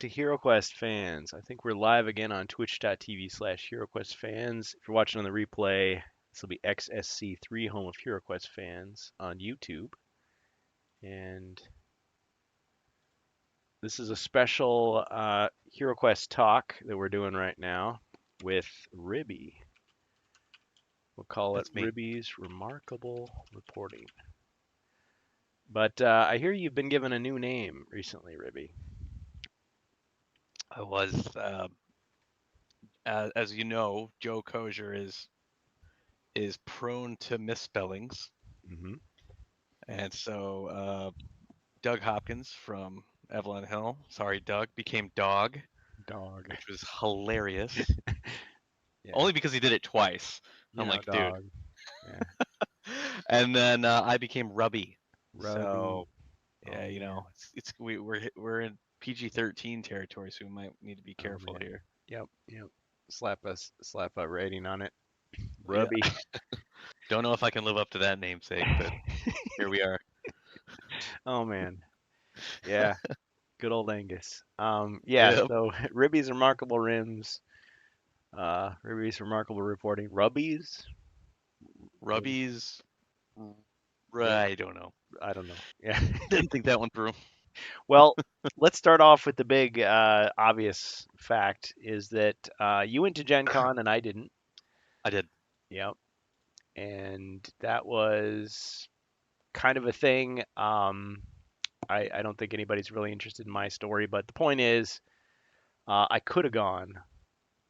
to HeroQuest fans. I think we're live again on twitch.tv/HeroQuest fans. If you're watching on the replay, this will be XSC3, home of HeroQuest fans on YouTube. And this is a special HeroQuest talk that we're doing right now with Ribby. We'll call it That's me. Ribby's Remarkable Reporting. But I hear you've been given a new name recently, Ribby. I was, as you know, Joe Kosher is prone to misspellings, Mm-hmm. and so Doug Hopkins from Evelyn Hill, sorry Doug, became Dog, Dog. which was hilarious. Yeah. Only because he did it twice. You I'm know, like, dude. dog. Yeah. And then I became Rubby. Rubby. So yeah, Oh man. we're in PG-13 territory, so we might need to be Oh careful man. here. Yep. Yep. Slap a rating on it. Yeah, Rubby. don't know if I can live up to that namesake, but here we are. Oh man. Yeah. Good old Angus. Yeah. Yep. So Ribby's remarkable rims. Ribby's remarkable reporting. Rubbies. Rib- Rubbies. Rib. I don't know. I don't know. Yeah. Didn't think that one through. Well, let's start off with the big obvious fact is that you went to Gen Con and I didn't. I did. Yep. And that was kind of a thing. I don't think anybody's really interested in my story, but the point is, I could have gone.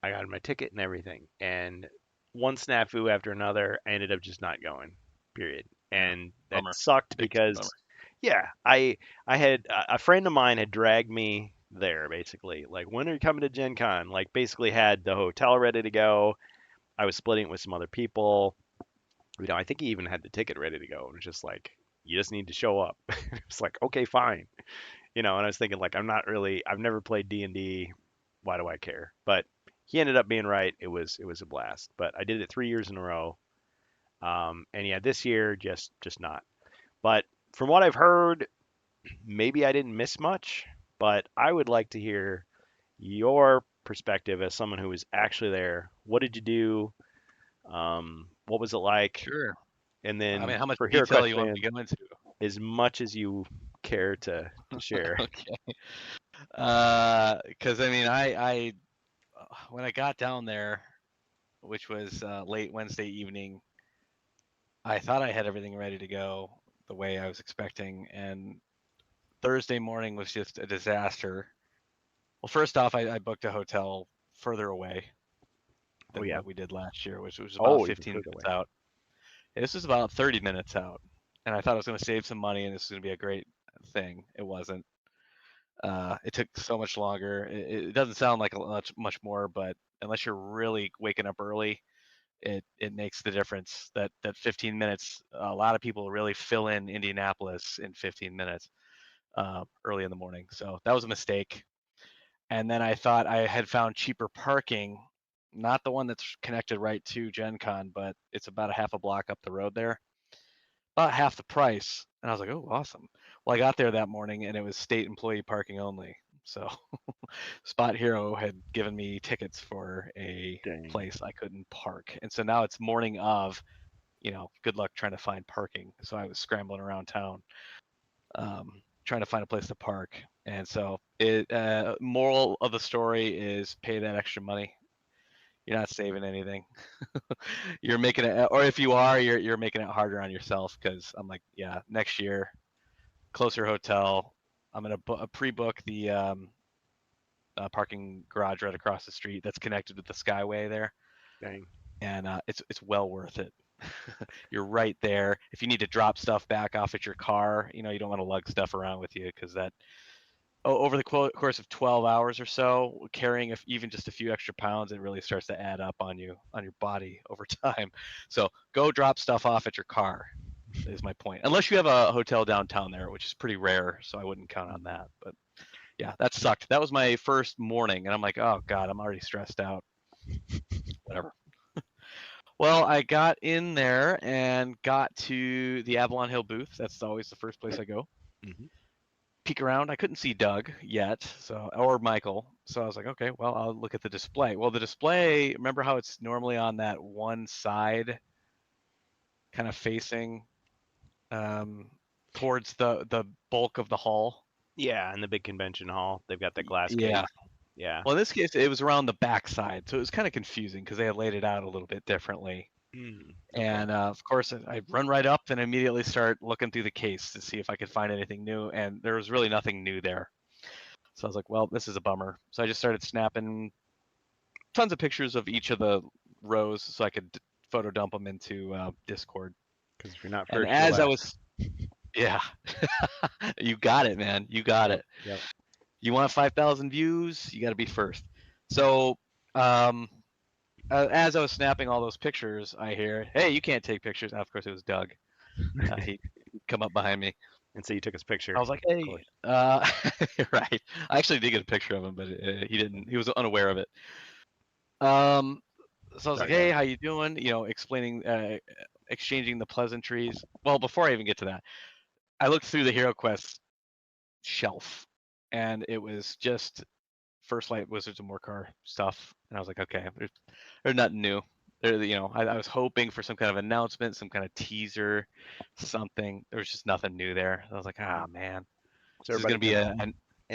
I got my ticket and everything, and one snafu after another, I ended up just not going. Period. Yeah. And that Bummer. sucked Big time bummer. because, yeah, I had a friend of mine had dragged me there basically. Like, when are you coming to Gen Con? Like, basically had the hotel ready to go. I was splitting it with some other people. I think he even had the ticket ready to go. It was just like, you just need to show up. It's like, okay, fine. And I was thinking like, I've never played D&D. Why do I care? But he ended up being right. It was a blast. But I did it 3 years in a row. And yeah, this year just not. But from what I've heard, maybe I didn't miss much. But I would like to hear your perspective as someone who was actually there. What did you do? What was it like? Sure. And I then mean, how much for detail HeroQuest you want fans, me to go into? as much as you care to share. Okay. Because I mean, I when I got down there, which was late Wednesday evening, I thought I had everything ready to go the way I was expecting, and Thursday morning was just a disaster. Well, first off, I booked a hotel further away Oh than yeah. what we did last year, which was about Oh, even 15 further away. minutes out. This was about 30 minutes out, and I thought I was going to save some money and this was going to be a great thing. It wasn't. It took so much longer. It doesn't sound like much more, but unless you're really waking up early, it makes the difference. That 15 minutes, a lot of people really fill in Indianapolis in 15 minutes early in the morning. So that was a mistake. And then I thought I had found cheaper parking, not the one that's connected right to Gen Con, but it's about a half a block up the road there, about half the price. And I was like, oh, awesome. Well, I got there that morning and it was state employee parking only. So Spot Hero had given me tickets for a Dang. place I couldn't park. And so now it's morning of, good luck trying to find parking. So I was scrambling around town, trying to find a place to park. And so moral of the story is pay that extra money. You're not saving anything. You're making it, or if you are, you're making it harder on yourself. Because I'm like, yeah, next year, closer hotel. I'm gonna pre-book the parking garage right across the street that's connected with the Skyway there, Dang. and it's well worth it. You're right there. If you need to drop stuff back off at your car, you don't want to lug stuff around with you because that over the course of 12 hours or so, carrying even just a few extra pounds, it really starts to add up on your body over time. So go drop stuff off at your car is my point. Unless you have a hotel downtown there, which is pretty rare, so I wouldn't count on that. But yeah, that sucked. That was my first morning, and I'm like, oh god, I'm already stressed out. Whatever. Well, I got in there and got to the Avalon Hill booth. That's always the first place I go. Hmm. peek around. I couldn't see Doug yet, or Michael. So I was like, okay, well, I'll look at the display. Well, the display, remember how it's normally on that one side, kind of facing towards the bulk of the hall? Yeah, in the big convention hall, they've got the glass Yeah. case. Yeah. Well, in this case, it was around the back side, so it was kind of confusing because they had laid it out a little bit differently. Okay. And of course, I run right up and immediately start looking through the case to see if I could find anything new, and there was really nothing new there. So I was like, well, this is a bummer. So I just started snapping tons of pictures of each of the rows so I could photo dump them into Discord. Because if you're not And first, you're as I last. was, yeah, you got it, man. You got it. Yep. You want 5,000 views, you got to be first. So as I was snapping all those pictures, I hear, hey, you can't take pictures. And of course, it was Doug. He'd come up behind me. And so you took his picture. I was like, Of hey, course. right. I actually did get a picture of him, but he didn't. He was unaware of it. So I was like, Sorry, hey, guys. how you doing? Explaining, exchanging the pleasantries. Well, before I even get to that, I looked through the HeroQuest shelf, and it was just First Light Wizards of Morcar stuff, and I was like, okay, there's nothing new. I was hoping for some kind of announcement, some kind of teaser, something. There was just nothing new there. I was like, ah, man, So this is gonna everybody's be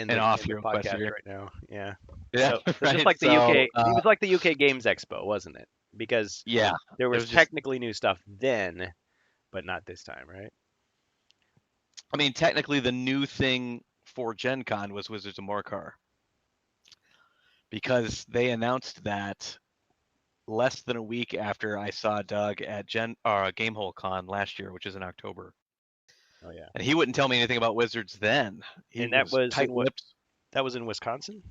in an the off in the HeroQuest podcast year. right now. Yeah. Yeah, So just right. like the So UK, it was like the UK Games Expo, wasn't it? Because yeah, there it was was just. technically new stuff then, but not this time, right? I mean, technically, the new thing for GenCon was Wizards of Morcar because they announced that less than a week after I saw Doug at Gamehole Con last year, which is in October. Oh yeah. And he wouldn't tell me anything about Wizards then. He And that was was in what? tight-lipped. That was in Wisconsin.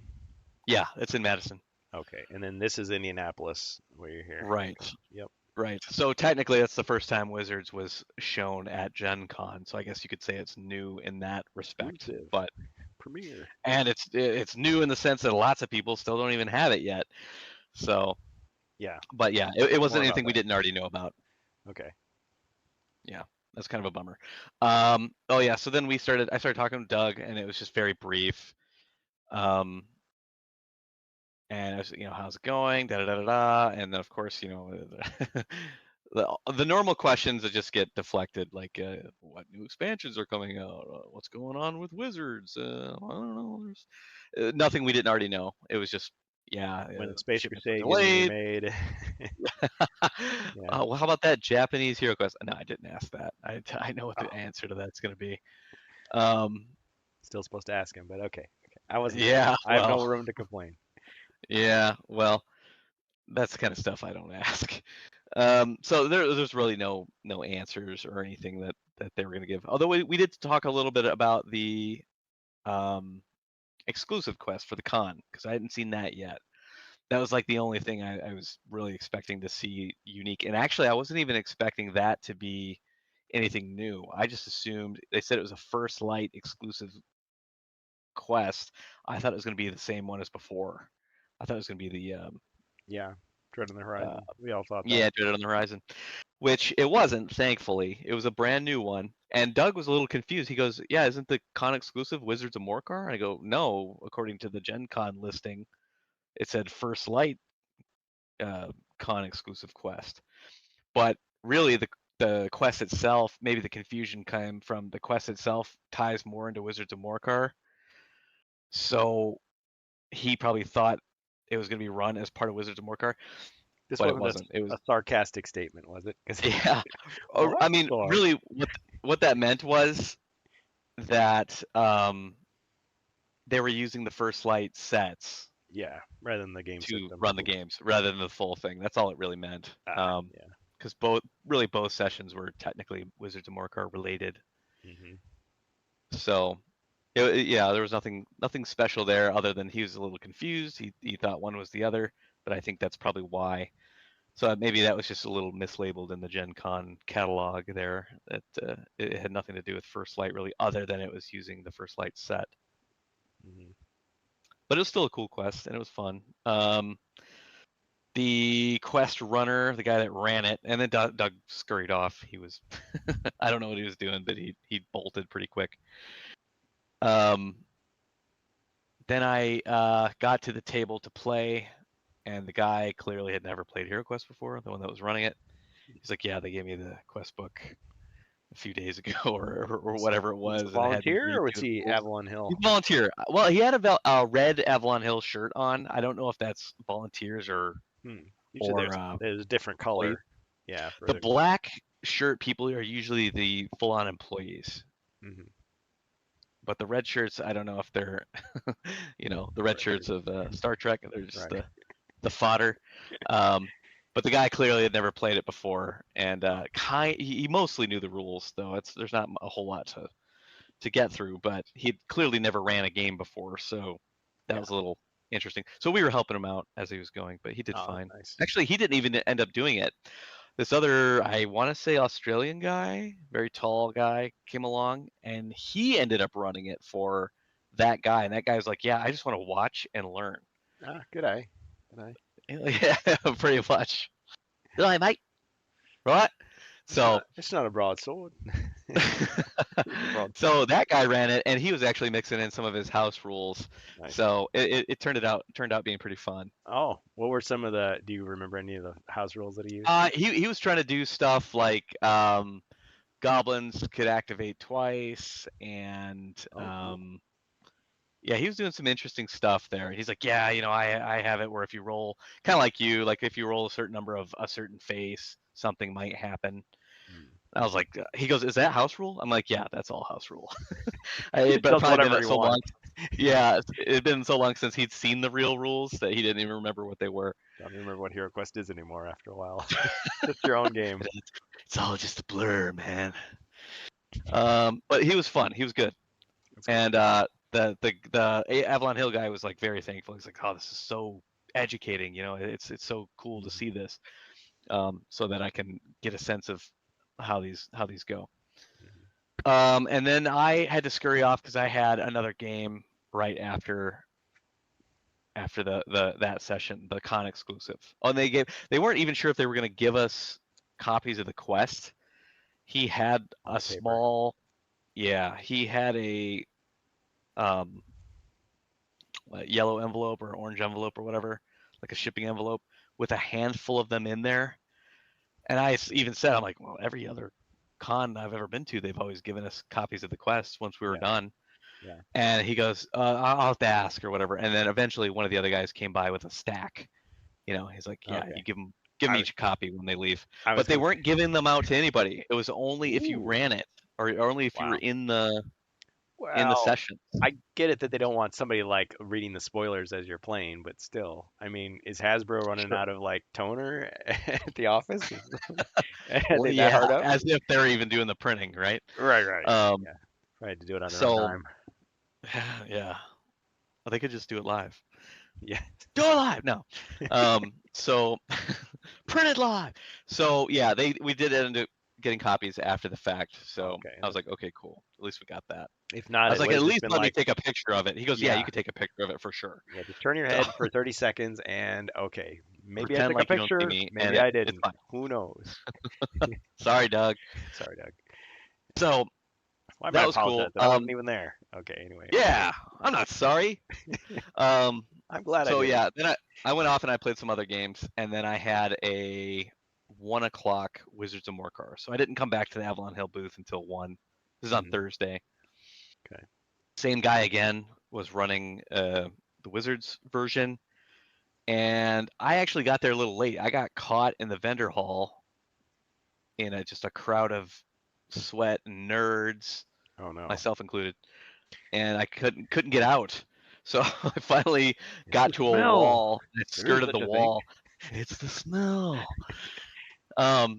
Yeah, it's in Madison. Okay, and then this is Indianapolis where you're here. Right. Okay. Yep. Right. So technically, that's the first time Wizards was shown at Gen Con. So I guess you could say it's new in that respect. Exclusive. But Premiere. and it's new in the sense that lots of people still don't even have it yet. So, Yeah. but yeah, it More wasn't about anything we that. didn't already know about. Okay. Yeah, that's kind of a bummer. Oh yeah. So then I started talking to Doug, and it was just very brief. And I was, how's it going? Da da da da da. And then of course, the normal questions that just get deflected, like what new expansions are coming out? What's going on with Wizards? I don't know. There's nothing we didn't already know. It was just, yeah, When the Space shipments were Crusade getting delayed. remade. Yeah. Well, how about that Japanese HeroQuest? No, I didn't ask that. I know what the Oh, answer to that's going to be. Um, still supposed to ask him, but okay. I wasn't there. yeah, I have no well, room to complain. yeah, well, that's the kind of stuff I don't ask. So there's really no answers or anything that they were going to give. Although we did talk a little bit about the exclusive quest for the con because I hadn't seen that yet. That was like the only thing I was really expecting to see unique. And actually, I wasn't even expecting that to be anything new. I just assumed they said it was a First Light exclusive quest. I thought it was going to be the same one as before. I thought it was going to be the Yeah. Dread on the Horizon. We all thought that. yeah, Dread on the Horizon, which it wasn't, thankfully. It was a brand new one. And Doug was a little confused. He goes, yeah, isn't the con exclusive Wizards of Morcar? And I go, no, according to the Gen Con listing, it said First Light con exclusive quest. But really, the quest itself, maybe the confusion came from the quest itself ties more into Wizards of Morcar. So he probably thought it was going to be run as part of Wizards of Morcar, This but it wasn't wasn't. It was a sarcastic statement, was it? 'Cause yeah. I what? mean, Sorry. really, what that meant was that they were using the First Light sets Yeah, rather than the game to system. run the games rather than the full thing. That's all it really meant. Yeah. Because both sessions were technically Wizards of Morcar related. Hmm. So, yeah, there was nothing special there other than he was a little confused. He thought one was the other, but I think that's probably why. So maybe that was just a little mislabeled in the Gen Con catalog there. That it had nothing to do with First Light really, other than it was using the First Light set. Hmm. But it was still a cool quest and it was fun. The quest runner, the guy that ran it, and then Doug scurried off. He was, I don't know what he was doing, but he bolted pretty quick. Then I got to the table to play, and the guy clearly had never played HeroQuest before, the one that was running it. He's like, yeah, they gave me the quest book a few days ago or whatever it Was he a was, and had me volunteer read or was through the he rules. Avalon Hill? He's a volunteer. Well, he had a red Avalon Hill shirt on. I don't know if that's volunteers or Usually or there's a different employees. color. Yeah, for The the. black shirt people are usually the full-on employees. Mhm. But the red shirts, I don't know if they're, the red shirts of Star Trek. They're just Right. the fodder. Um, but the guy clearly had never played it before, and he mostly knew the rules, though. There's not a whole lot to get through, but he'd clearly never ran a game before, so that Yeah. was a little interesting. So we were helping him out as he was going, but he did Oh, fine. nice. Actually, he didn't even end up doing it. This other, I want to say Australian guy, very tall guy, came along, and he ended up running it for that guy. And that guy was like, "Yeah, I just want to watch and learn." Ah, good eye. Good eye. Yeah, pretty much. Really, mate? Right? So, It's not a broadsword. Broad. so that guy ran it, and he was actually mixing in some of his house rules. Nice. So it turned out being pretty fun. Oh, what were some of the? Do you remember any of the house rules that he used? He was trying to do stuff like goblins could activate twice, and Oh, cool. yeah, he was doing some interesting stuff there. He's like, yeah, I have it where if you roll, kind of like you, like if you roll a certain number of a certain face, something might happen. Hmm. I was like, he goes, is that house rule? I'm like, yeah, that's all house rule. It Does probably whatever been he so long. wants. Yeah, it had been so long since he'd seen the real rules that he didn't even remember what they were. Don't remember what HeroQuest is anymore after a while. Just your own game. It's all just a blur, man. But he was fun. He was good. That's cool. And the Avalon Hill guy was like very thankful. He's like, "Oh, this is so educating. It's so cool to Mhm. see this, so that I can get a sense of how these go." Mhm. And then I had to scurry off because I had another game right after that session, the con exclusive. Oh, and they weren't even sure if they were going to give us copies of the quest. He had On a paper. small, yeah, he had a um yellow envelope or orange envelope or whatever, like a shipping envelope with a handful of them in there. And I even said, I'm like, well, every other con I've ever been to, they've always given us copies of the quest once we were Yeah. done. Yeah. And he goes, I'll have to ask or whatever. And then eventually one of the other guys came by with a stack. He's like, yeah, Okay. you give them I was. each a copy when they leave. I was But they gonna. weren't giving them out to anybody. It was only if you Ooh. ran it or only if you were Wow. in the Well, session. I get it that they don't want somebody like reading the spoilers as you're playing, but still, I mean, is Hasbro running Sure. out of like toner at the office? Are Well, they that hard yeah, up? as if they're even doing the printing, right? Right, right. Um, Yeah. Probably had to do it on their own so time. yeah, well, they could just do it live. Yeah. Do it live, no. So printed live. So yeah, we did end up getting copies after the fact. So Okay. I was like, okay, cool. At least we got that. If I not, was it like, would at have just least been let me like, take a picture of it. He goes, yeah, you yeah, could take a picture of it for sure. yeah, just turn your So head for 30 seconds and okay, maybe I pretend took a like you don't see picture, me, and maybe I it's didn't. fine. Who knows? Sorry, Doug. Sorry, Doug. So Why am I that was cool. apologize? I wasn't even there. Okay, anyway. Yeah, I'm not sorry. Um, I'm glad I so didn't. yeah, then I went off and I played some other games, and then I had a 1 o'clock Wizards of Morcar. So I didn't come back to the Avalon Hill booth until 1. This is on Mhm. Thursday. Okay. Same guy again was running the Wizards version, and I actually got there a little late. I got caught in the vendor hall in just a crowd of sweat and nerds, Oh no. myself included, and I couldn't get out. So I finally It's got the to a smell. wall. I There is skirted the such a thing. wall. It's the smell.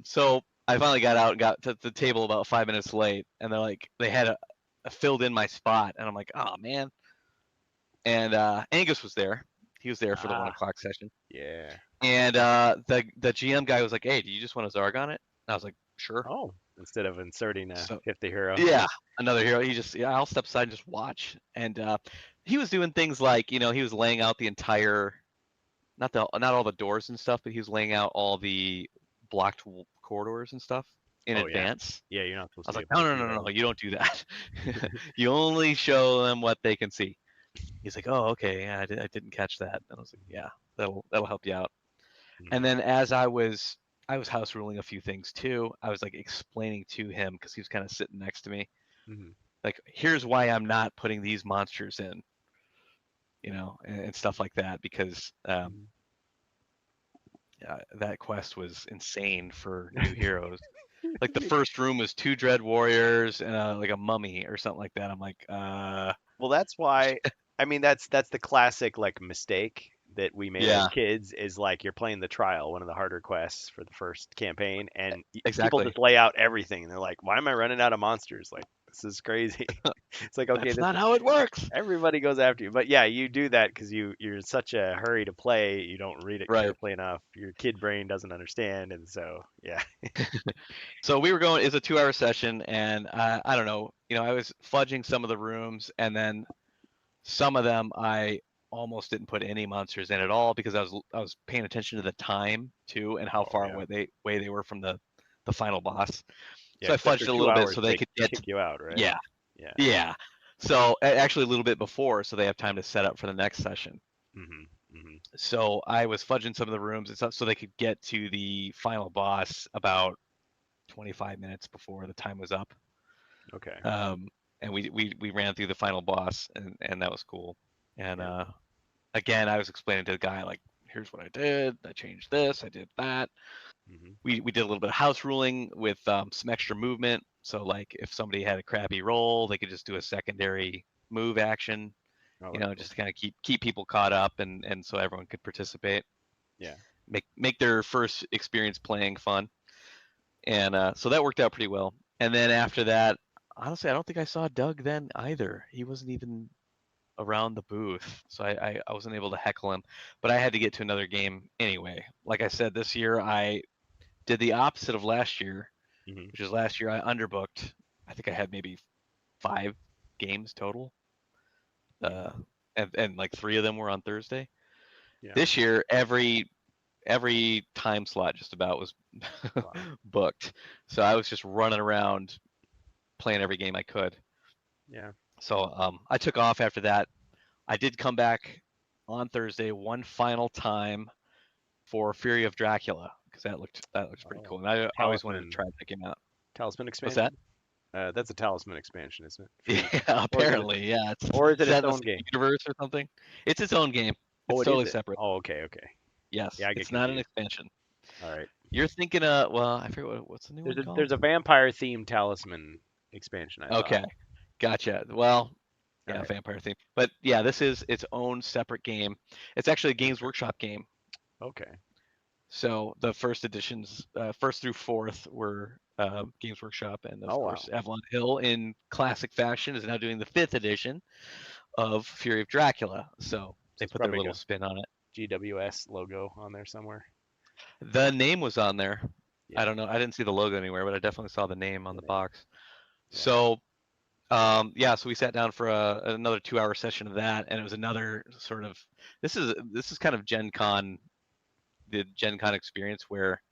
So I finally got out and got to the table about 5 minutes late, and they had filled in my spot, and I'm like, oh man. And Angus was there. He was there for the one Ah, o'clock session. yeah. And the GM guy was like, hey, do you just want a Zarg on it? And I was like, sure. Oh, instead of inserting a So 50 hero. yeah, another hero. Yeah, I'll step aside and just watch. And he was doing things like, he was laying out the entire, not all the doors and stuff, but he was laying out all the blocked corridors and stuff. in Oh yeah. advance. Yeah, you're not supposed I to was be like, able to do no, those. you don't do that. You only show them what they can see. He's like, oh, okay, yeah, I didn't catch that. And I was like, yeah, that'll help you out. And Mhm. then as I was house ruling a few things too, I was like explaining to him because he was kind of sitting next to me, Mhm. like, here's why I'm not putting these monsters in, and stuff like that because Mhm. that quest was insane for new heroes. Like the first room was 2 dread warriors and like a mummy or something like that. I'm like, Well, that's why. I mean, that's the classic like mistake that we made as yeah, kids is like you're playing the trial, one of the harder quests for the first campaign, and people exactly. just lay out everything. And they're like, "Why am I running out of monsters? Like, this is crazy." It's like, okay, That's this not how it works. everybody goes after you, but yeah, you do that because you're in such a hurry to play. You don't read it Right. carefully enough. Your kid brain doesn't understand, and so yeah. So we were going. It's a 2-hour session, and I don't know. I was fudging some of the rooms, and then some of them I almost didn't put any monsters in at all because I was paying attention to the time too and how Oh far yeah, away they were from the final boss. yeah. So I Because after fudged it a two little bit hours, so they they could get kick to, you out, right? yeah, Yeah. yeah. So actually a little bit before, so they have time to set up for the next session. Mhm. Mhm. So I was fudging some of the rooms and stuff so they could get to the final boss about 25 minutes before the time was up. Okay. And we ran through the final boss, and that was cool. And Yeah. again, I was explaining to the guy like, here's what I did. I changed this. I did that. Mhm. We did a little bit of house ruling with some extra movement. So like if somebody had a crappy roll, they could just do a secondary move action, Oh, that's cool. just to kind of keep people caught up and so everyone could participate, Yeah. make their first experience playing fun. And so that worked out pretty well. And then after that, honestly, I don't think I saw Doug then either. He wasn't even around the booth, so I wasn't able to heckle him. But I had to get to another game anyway. Like I said, this year I did the opposite of last year, Mhm. which is last year I underbooked. I think I had maybe 5 games total, Mhm. uh, and like 3 of them were on Thursday. Yeah. This year, every time slot just about was Wow. booked, so I was just running around playing every game I could. Yeah. So I took off after that. I did come back on Thursday one final time for Fury of Dracula because that looks pretty Oh. cool, and I always wanted to Talisman. try that game out. Talisman What's that? expansion. That's a talisman expansion, isn't it? Fury. Yeah, Or is it? apparently, yeah. It's Or is it set its in the own same game? universe or something. It's its own game. Oh, It's it is totally it. separate. Oh, okay. Okay. Yes, Yeah, I get it's not an confused. expansion. All right. You're thinking, well, I forget what's the new There's one a called? there's a vampire themed talisman expansion, I thought. Okay, gotcha. Well, All yeah, right. vampire theme. But yeah, this is its own separate game. It's actually a Games Okay. Workshop game. Okay. So the first editions, first through fourth, were Games Workshop, and of Oh course wow. Avalon Hill, in classic fashion, is now doing the fifth edition of Fury of Dracula. So So they it's put their probably little got spin on it. GWS logo on there somewhere. The name was on there. I Yeah. don't know. I didn't see the logo anywhere, but I definitely saw the name on The the name. box. Yeah. So yeah, so we sat down for another 2-hour session of that, and it was another sort of this is kind of Gen Con, the Gen Con experience where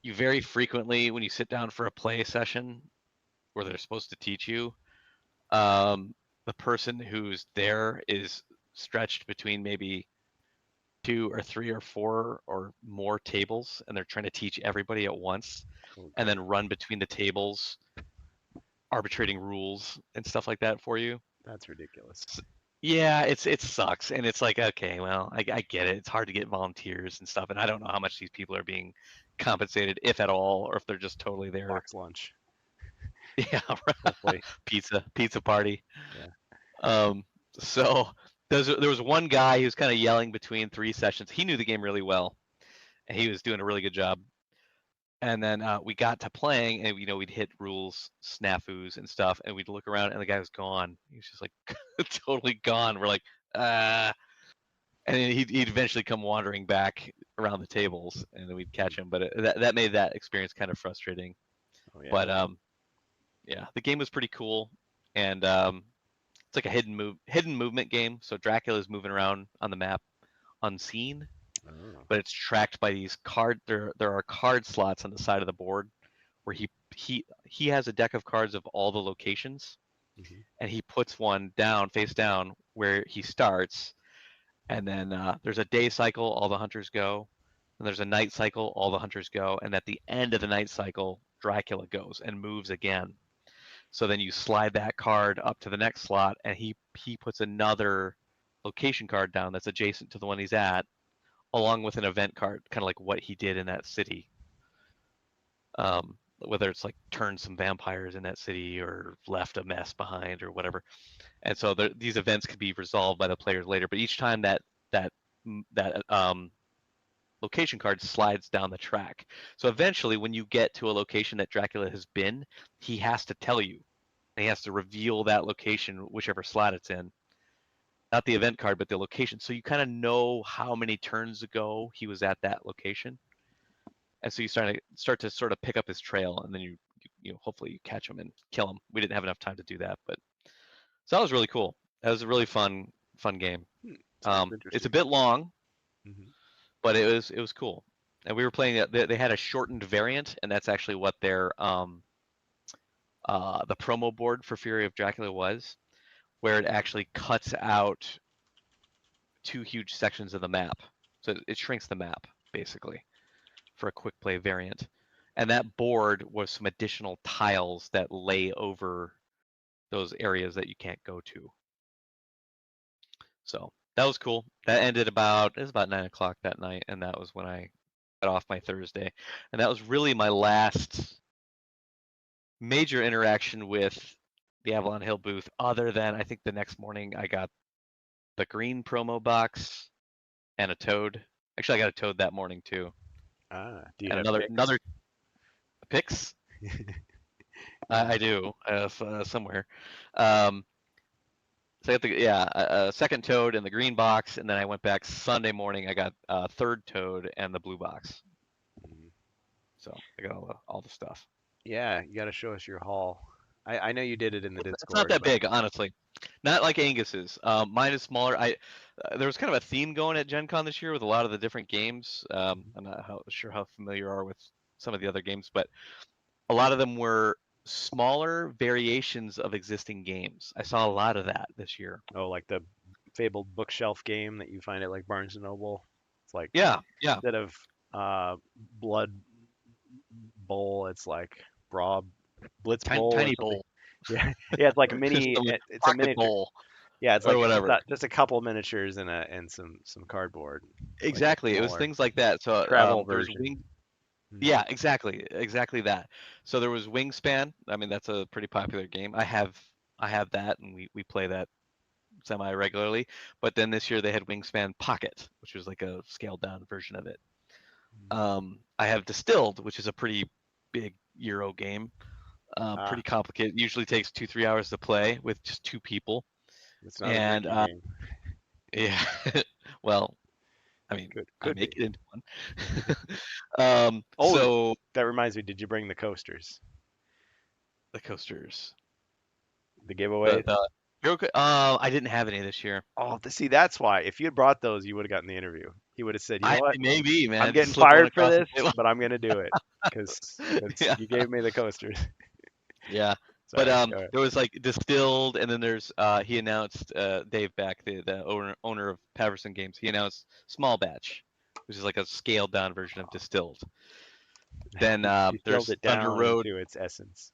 you very frequently, when you sit down for a play session where they're supposed to teach you, um, the person who's there is stretched between maybe 2 or 3 or 4 or more tables, and they're trying to teach everybody at once, and Okay. then run between the tables, arbitrating rules and stuff like that for you. That's ridiculous. S- Yeah, it sucks, and it's like, okay, well, I get it. It's hard to get volunteers and stuff, and I don't know how much these people are being compensated, if at all, or if they're just totally there. Box lunch, Yeah, hopefully. pizza party. Yeah. Um, so there was one guy who was kind of yelling between 3 sessions. He knew the game really well, and he was doing a really good job. And then we got to playing, and we'd hit rules, snafus, and stuff, and we'd look around, and the guy was gone. He was just like totally gone. We're like, and then he'd eventually come wandering back around the tables, and then we'd Mm. catch him. But that made that experience kind of frustrating. Oh yeah. But yeah, the game was pretty cool, and it's like a hidden movement game. So Dracula's moving around on the map unseen, Oh. but it's tracked by these card. There are card slots on the side of the board where he he has a deck of cards of all the locations, Mhm. and he puts one down face down where he starts, and then there's a day cycle, all the hunters go, and there's a night cycle, all the hunters go, and at the end of the night cycle, Dracula goes and moves again. So then you slide that card up to the next slot, and he puts another location card down that's adjacent to the one he's at, along with an event card, kind of like what he did in that city. Whether it's like turned some vampires in that city or left a mess behind or whatever. And so these events could be resolved by the players later. But each time that location card slides down the track. So eventually, when you get to a location that Dracula has been, he has to tell you, and he has to reveal that location, whichever slot it's in. Not the event card, but the location. So you kind of know how many turns ago he was at that location, and so you start to sort of pick up his trail, and then you hopefully you catch him and kill him. We didn't have enough time to do that, but so that was really cool. That was a really fun game. Sounds It's a interesting. bit long, Mhm. but it was cool. And we were playing it. They had a shortened variant, and that's actually what their the promo board for Fury of Dracula was, where it actually cuts out two huge sections of the map. So it shrinks the map basically for a quick play variant. And that board was some additional tiles that lay over those areas that you can't go to. So that was cool. That ended it was about 9 o'clock that night, and that was when I got off my Thursday. And that was really my last major interaction with the Avalon Hill booth, other than I think the next morning I got the green promo box and a toad. Actually, I got a toad that morning too, Do you and have another picks? picks. I do somewhere. Um, so I got a second toad in the green box, and then I went back Sunday morning. I got a third toad and the blue box. Mhm. So I got all the stuff. Yeah, you got to show us your haul. I know you did it in the It's not Discord, that but big, honestly. Not like Angus's. Mine is smaller. There was kind of a theme going at Gen Con this year with a lot of the different games. Mhm. I'm not sure how familiar you are with some of the other games, but a lot of them were smaller variations of existing games. I saw a lot of that this year. Oh, like the fabled bookshelf game that you find at like Barnes and Noble. It's like Yeah, yeah. instead of Blood Bowl, it's like Brawl Blitz Tiny, Bowl or tiny something. bowl. Yeah, yeah, it's like a Just mini. a It's a pocket miniature. bowl Yeah, it's or like whatever. just a couple miniatures and some cardboard, like a Exactly. It was smaller things like that. So travel there was version. Mhm. yeah, exactly that. So there was Wingspan. I mean, that's a pretty popular game. I have that, and we play that semi regularly. But then this year they had Wingspan Pocket, which was like a scaled down version of it. I have Distilled, which is a pretty big Euro game. Ah, Pretty complicated. Usually takes 2-3 hours to play with just two people. it's not a And drinking game. yeah, well, I mean, I Could make be. it into one. Mhm. Oh, So that reminds me. Did you bring the coasters? the coasters, The the giveaways? the I didn't have any this year. Oh, see, that's why. If you had brought those, you would have gotten the interview. He would have said, "You know what? Maybe, I'm man, getting slip one fired for across the this, table. but I'm gonna do it because Yeah, you gave me the coasters." yeah. But Sorry. Go ahead. there was like Distilled, and then there's he announced Dave Beck, the owner of Paverson Games. He announced Small Batch, which is like a scaled down version of Distilled. Then He distilled there's it Thunder down Road. to its essence.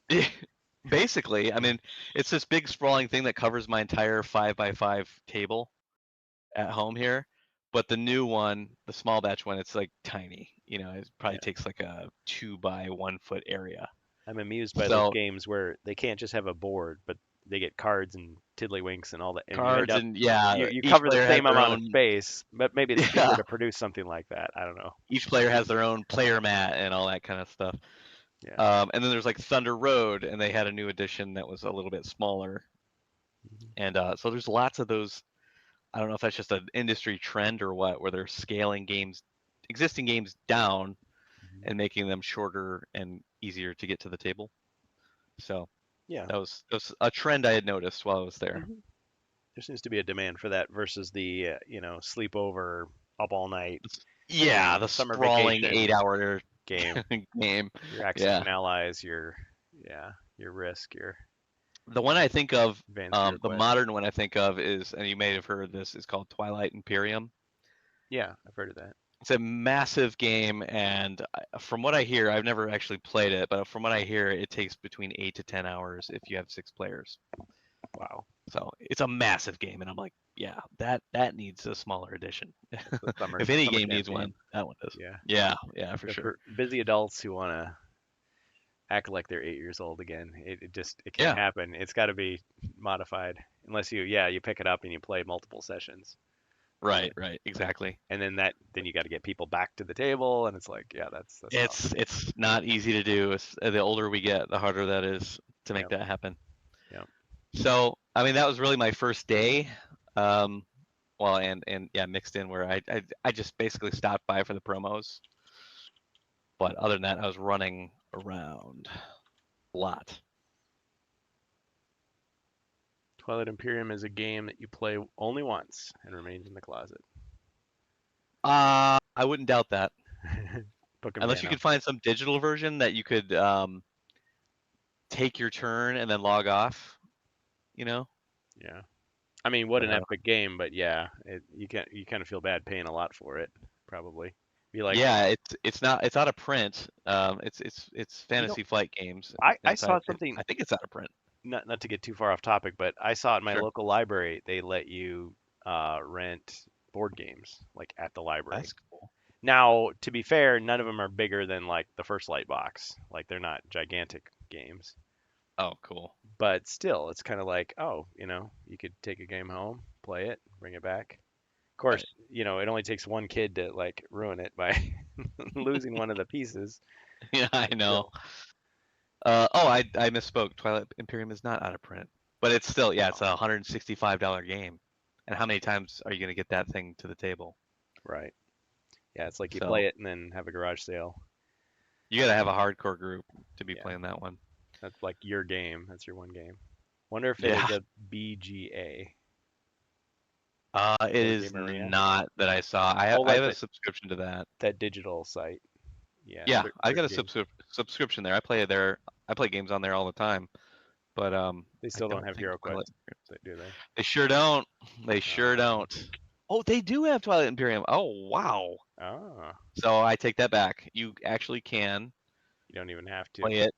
Basically, I mean, it's this big sprawling thing that covers my entire 5x5 table at home here. But the new one, the small batch one, it's like tiny. It probably Yeah, takes like a 2 by 1 foot area. I'm amused by those So games where they can't just have a board, but they get cards and tiddlywinks and all that, and you end cards up and yeah, you each cover the player has same their amount of own. space, but maybe it's cheaper Yeah, to produce something like that. I don't know. each player has their own player mat and all that kind of stuff. Yeah. And then there's like Thunder Road, and they had a new edition that was a little bit smaller. Mhm. And so there's lots of those. I don't know if that's just an industry trend or what, where they're scaling existing games down Mhm. and making them shorter and easier to get to the table. So Yeah. that was a trend I had noticed while I was there. Mhm. There seems to be a demand for that versus the sleepover up all night Yeah, the summer sprawling vacation 8 hour game. game. Your Yeah, Axis allies, your Yeah, your Risk, your The one I think of, Advanced the HeroQuest. modern one I think of is, and you may have heard of this, is called Twilight Imperium. Yeah, I've heard of that. It's a massive game, and from what I hear, I've never actually played it, but from what I hear, it takes between 8 to 10 hours if you have 6 players. Wow. So it's a massive game, and I'm like, yeah, that needs a smaller edition. It's a summer If any summer game camp needs game. one, that one does. Yeah. Yeah, for So sure. for busy adults who want to act like they're 8 years old again, it just it can't Yeah, happen. It's got to be modified unless you pick it up and you play multiple sessions. And then, right, exactly. and then you got to get people back to the table, and it's like, yeah, that's tough. It's not easy to do. The older we get, the harder that is to make Yep. that happen. Yep. So, I mean, that was really my first day. Um, well, and yeah, mixed in where I just basically stopped by for the promos. But other than that, I was running around a lot. Twilight Imperium is a game that you play only once and remains in the closet. I wouldn't doubt that. Book and Unless you Bano. could find some digital version that you could take your turn and then log off, you know? Yeah. I mean, what But an epic game, but yeah, you kind of feel bad paying a lot for it, probably. Be like, yeah, it's out of print. It's you know, Fantasy Flight Games, I and so saw something, I think it's out of print. not to get too far off topic, but I saw at my Sure, local library they let you rent board games like at the library. that's cool. Now, to be fair, none of them are bigger than like the First Light box. Like they're not gigantic games, Oh, cool. but still, it's kind of like, oh, you could take a game home, play it, bring it back. Of course, Right. it only takes one kid to like ruin it by losing one of the pieces. Yeah, I But know. still, Oh, I misspoke. Twilight Imperium is not out of print, but it's still, yeah, it's oh, a $165 game. And how many times are you gonna get that thing to the table? right. Yeah, it's like you So play it and then have a garage sale. you gotta have a hardcore group to be Yeah, playing that one. that's like your game. That's your one game. Wonder if it is Yeah. a BGA, It Board is Game Arena. not that I saw. Oh, I like have a that subscription to that. that digital site. Yeah, Yeah, I got certain a games. subscription there. I play it there. I play games on there all the time, but They I still don't don't have think Twilight. HeroQuest, do they? They sure don't. They sure Uh, don't. Oh, they do have Twilight Imperium. Oh, wow. ah, So I take that back. You actually can you don't even have to play it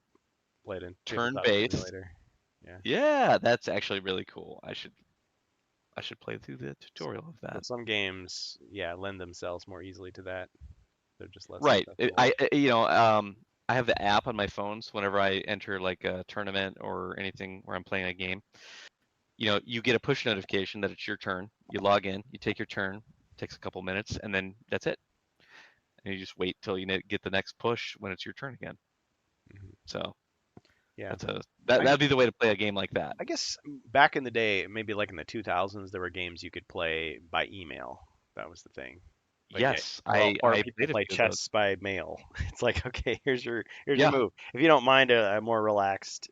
play it in Tabletop turn-based. Simulator. Yeah. Yeah, that's actually really cool. I should play through the So, tutorial of so that. some games, yeah, lend themselves more easily to that. They're just less Right. accessible. I have the app on my phone, so whenever I enter like a tournament or anything where I'm playing a game, you get a push notification that it's your turn. You log in, you take your turn, takes a couple minutes, and then that's it. And you just wait till you get the next push when it's your turn again. Hmm. So Yeah. that's I, that'd be the way to play a game like that. I guess back in the day, maybe like in the 2000s, there were games you could play by email. That was the thing. But yeah, Yes, or I people played a play few of those. chess by mail. It's like, okay, here's your Yeah, move. If you don't mind a more relaxed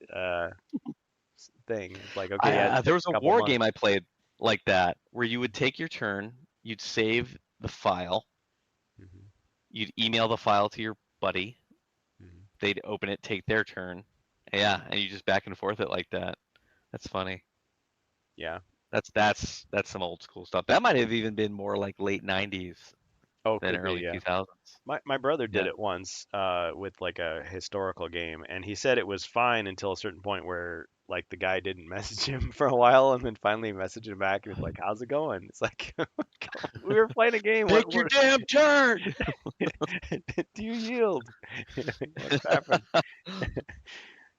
thing, it's like, okay, yeah, there was a a couple war months. game I played like that where you would take your turn, you'd save the file, Hmm. you'd email the file to your buddy, Hmm. they'd open it, take their turn. Yeah, and you just back and forth it like that. That's funny. Yeah. That's some old school stuff. That might have even been more like late 90s Oh, than could be. early Yeah. 2000s. My brother did Yeah. it once with like a historical game, and he said it was fine until a certain point where like the guy didn't message him for a while, and then finally messaged him back. He was like, "How's it going?" It's like, we were playing a game. Take your damn turn. Do you yield? What's happened?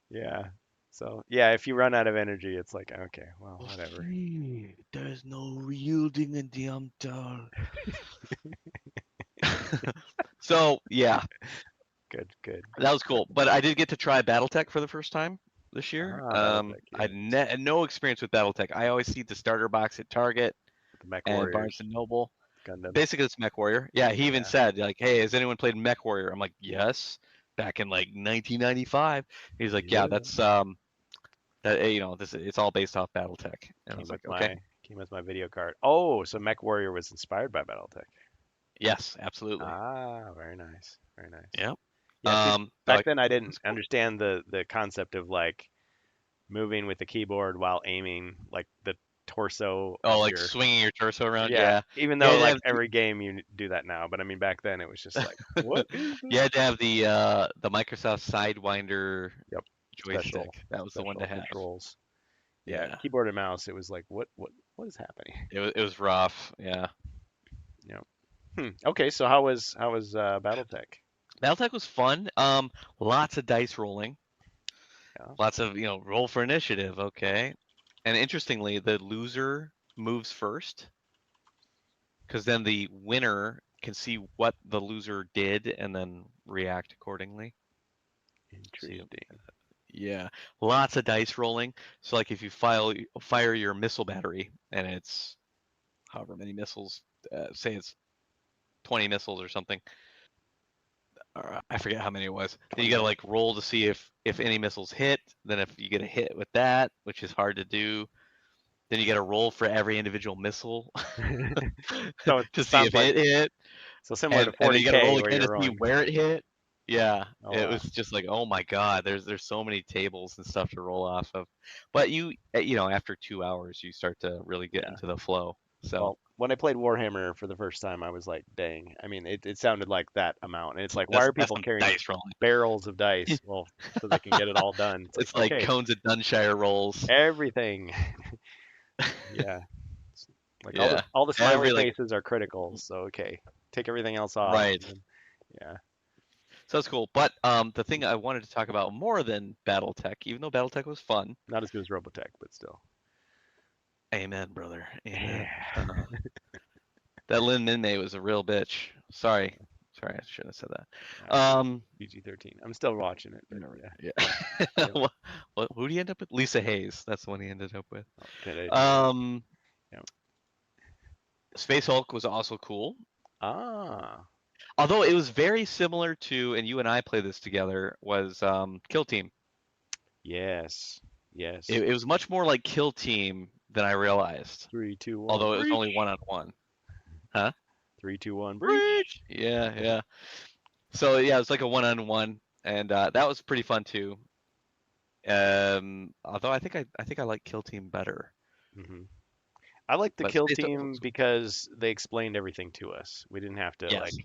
Yeah. So yeah, if you run out of energy, it's like, okay, well, whatever. Okay, there's no yielding in the turn. So yeah, Good, good. that was cool. But I did get to try BattleTech for the first time this year. Ah, BattleTech, I yeah. had no experience with BattleTech. I always see the starter box at Target The Mech and Barnes Warriors, and Noble. Gundams. Basically, it's Mech Warrior. Yeah, he even Yeah. said like, "Hey, has anyone played Mech Warrior?" I'm like, "Yes." Back in like 1995. He's like, "Yeah, Yeah. that's this it's all based off BattleTech." And I Came was with like, "Okay, my video card. Oh, so Mech Warrior was inspired by BattleTech. yes, absolutely." Ah, very nice. Very nice. Yep. Yeah, see, So back then I it's didn't cool. understand the concept of like moving with the keyboard while aiming, like the torso Oh, of like your. swinging your torso around. Yeah, Yeah, even you though had to like have every game you do that now, but I mean back then it was just like, what is you this? had to have the Microsoft Sidewinder Yep, joystick. That was the one to special have. controls. Yeah, Yeah, keyboard and mouse. It was like, what is happening? it was rough. Yeah, Yeah. Okay, so how was BattleTech? BattleTech was fun. Lots of dice rolling. Yeah. Lots of roll for initiative. Okay, and interestingly, the loser moves first because then the winner can see what the loser did and then react accordingly. See, Interesting. yeah, lots of dice rolling. So like if you fire your missile battery and it's however many missiles, say it's 20 missiles or something, or I forget how many it was. Then you 20 gotta mil. like roll to see if any missiles hit. Then if you get a hit with that, which is hard to do, then you gotta roll for every individual missile So it to see sounds if like it hit, so similar to and then you gotta 40K roll where again to you're see rolling. where it hit. Yeah, Oh it wow. was just like, oh my God, there's so many tables and stuff to roll off of. But after 2 hours, you start to really get Yeah. into the flow. So Well, when I played Warhammer for the first time, I was like, dang. I mean, it sounded like that amount. And it's like, why that's are that's people some carrying dice rolling. barrels of dice? Well, so they can get it all done. It's like, It's like okay, cones of Dunshire rolls. everything. Yeah. Like Yeah, all the smiley every like faces are critical. So okay, take everything else off. right. And then, yeah. So that's cool. But the thing I wanted to talk about more than BattleTech, even though BattleTech was fun. Not as good as Robotech, but still. Amen, brother. Amen. Yeah. That Lin Min was a real bitch. Sorry, I shouldn't have said that. Yeah. PG-13. I'm still watching it, but Never- yeah. yeah. Yep. Who do you end up with? Lisa Hayes. That's the one he ended up with. Today. Um, Yeah. Space Hulk was also cool. Ah. Although it was very similar to, and you and I played this together, was Kill Team. Yes. Yes. It was much more like Kill Team than I realized. Three, two, one, Although it was only breach. 1-on-1. Huh? 3, 2, 1, breach. Breach. Yeah, yeah. So yeah, it was like a 1-on-1, and that was pretty fun too. Although I think I like Kill Team better, hmm I like the but kill Space Hulk team was because they explained everything to us. We didn't have to yes.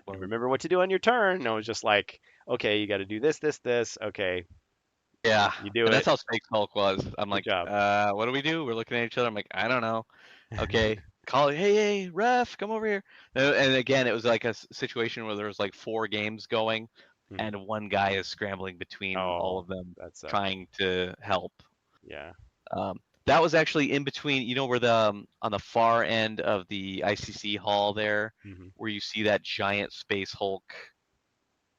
Well, remember what to do on your turn. No, it was just like, okay, you got to do this, this, this. Okay, yeah, you do and that's it. how Space Hulk was. I'm Good like, job. what do we do? We're looking at each other. I'm like, I don't know. Okay, call it. Hey, hey, ref, come over here. And again, it was like a situation where there was like 4 games going, Mhm. and one guy is scrambling between all Oh, of them, that sucks. trying to help. Yeah. That was actually in between, where on the far end of the ICC hall there, hmm where you see that giant Space Hulk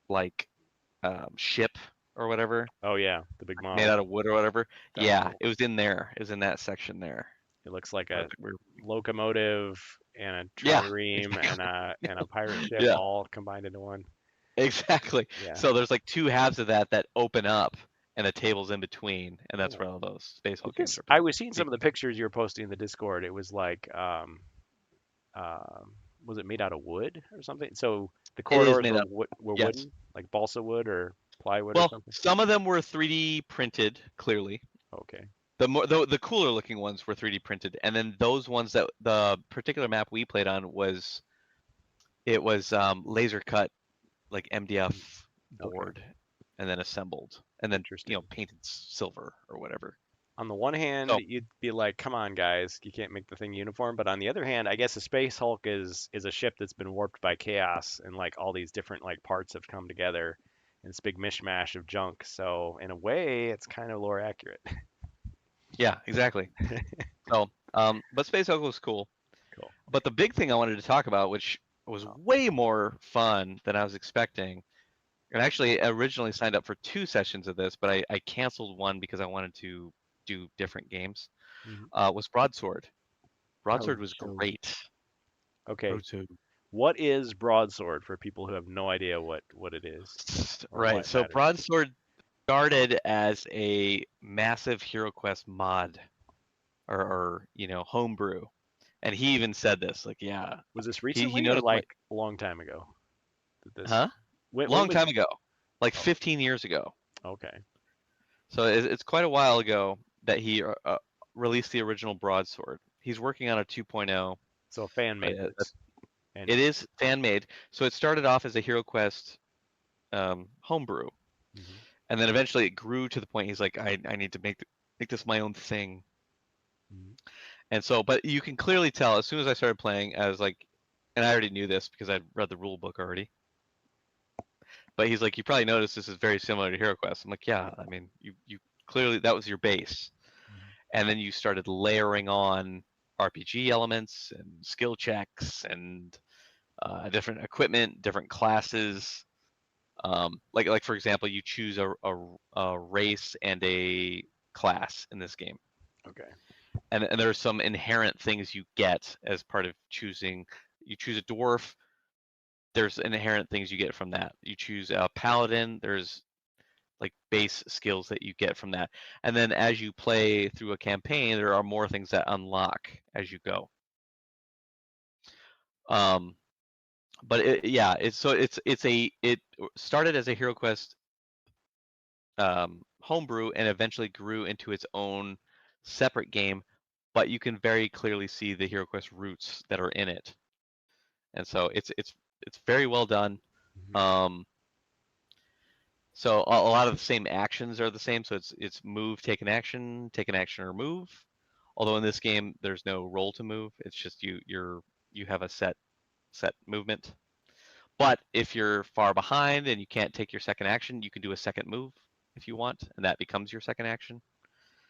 like ship or whatever, Oh yeah, the big made model out of wood or whatever. down Yeah, low. it was in there. It was in that section there. It looks like I a was like, locomotive and a yeah, trireme and exactly. a pirate ship Yeah, all combined into one. exactly. Yeah. So there's like 2 halves of that open up, and the table's in between, and that's where Cool. all those Space Is Hulk games this? are I played. was seeing some of the pictures you were posting in the Discord. It was like, um, was it made out of wood or something? So the It is corridors made up. were Yes. wooden, like balsa wood or plywood or Well, something. some of them were 3D printed, clearly. Okay. The cooler looking ones were 3D printed, and then those ones that the particular map we played on was laser cut like Mm, MDF Okay. board, and then assembled, and then Interesting. painted silver or whatever. On the one hand, So you'd be like, "Come on, guys, you can't make the thing uniform." But on the other hand, I guess a Space Hulk is a ship that's been warped by chaos, and like all these different like parts have come together in this big mishmash of junk. So in a way, it's kind of lore accurate. yeah, exactly. So but Space Hulk was cool. Cool. But the big thing I wanted to talk about, which was Oh, way more fun than I was expecting, and actually originally signed up for 2 sessions of this, but I canceled one because I wanted to do different games. mhm. Was Broadsword. Broadsword was Broadsword. great. Okay. Brodesode. What is broadsword for people who have no idea what it is or why Right. it So matters? Broadsword started as a massive HeroQuest mod or homebrew. And he even said this, like, yeah, Was this he recently or noticed my like a long time ago? Did this huh? when Long was? time ago, like Oh, 15 years ago. okay. So it's quite a while ago that he released the original Broadsword. He's working on a 2.0. So fan Right? made this It engine. is fan made. So it started off as a HeroQuest homebrew, Hmm. and then eventually it grew to the point he's like, I need to make this my own thing. Hmm. And so, but you can clearly tell as soon as I started playing, I was like, and I already knew this because I'd read the rule book already. But he's like, you probably noticed this is very similar to HeroQuest. I'm like, yeah, I mean, you clearly that was your base, and then you started layering on RPG elements and skill checks and different equipment, different classes. Like for example, you choose a race and a class in this game, Okay. and there's some inherent things you get as part of choosing. You choose a dwarf. There's inherent things you get from that. You choose a paladin. There's like base skills that you get from that, and then as you play through a campaign, there are more things that unlock as you go. Um, but yeah, it started as a HeroQuest homebrew and eventually grew into its own separate game, but you can very clearly see the HeroQuest roots that are in it, and so it's very well done. Hmm. Um, so a lot of the same actions are the same. So it's move, take an action, or move. Although in this game there's no roll to move. It's just you have a set movement. But if you're far behind and you can't take your second action, you can do a second move if you want, and that becomes your second action.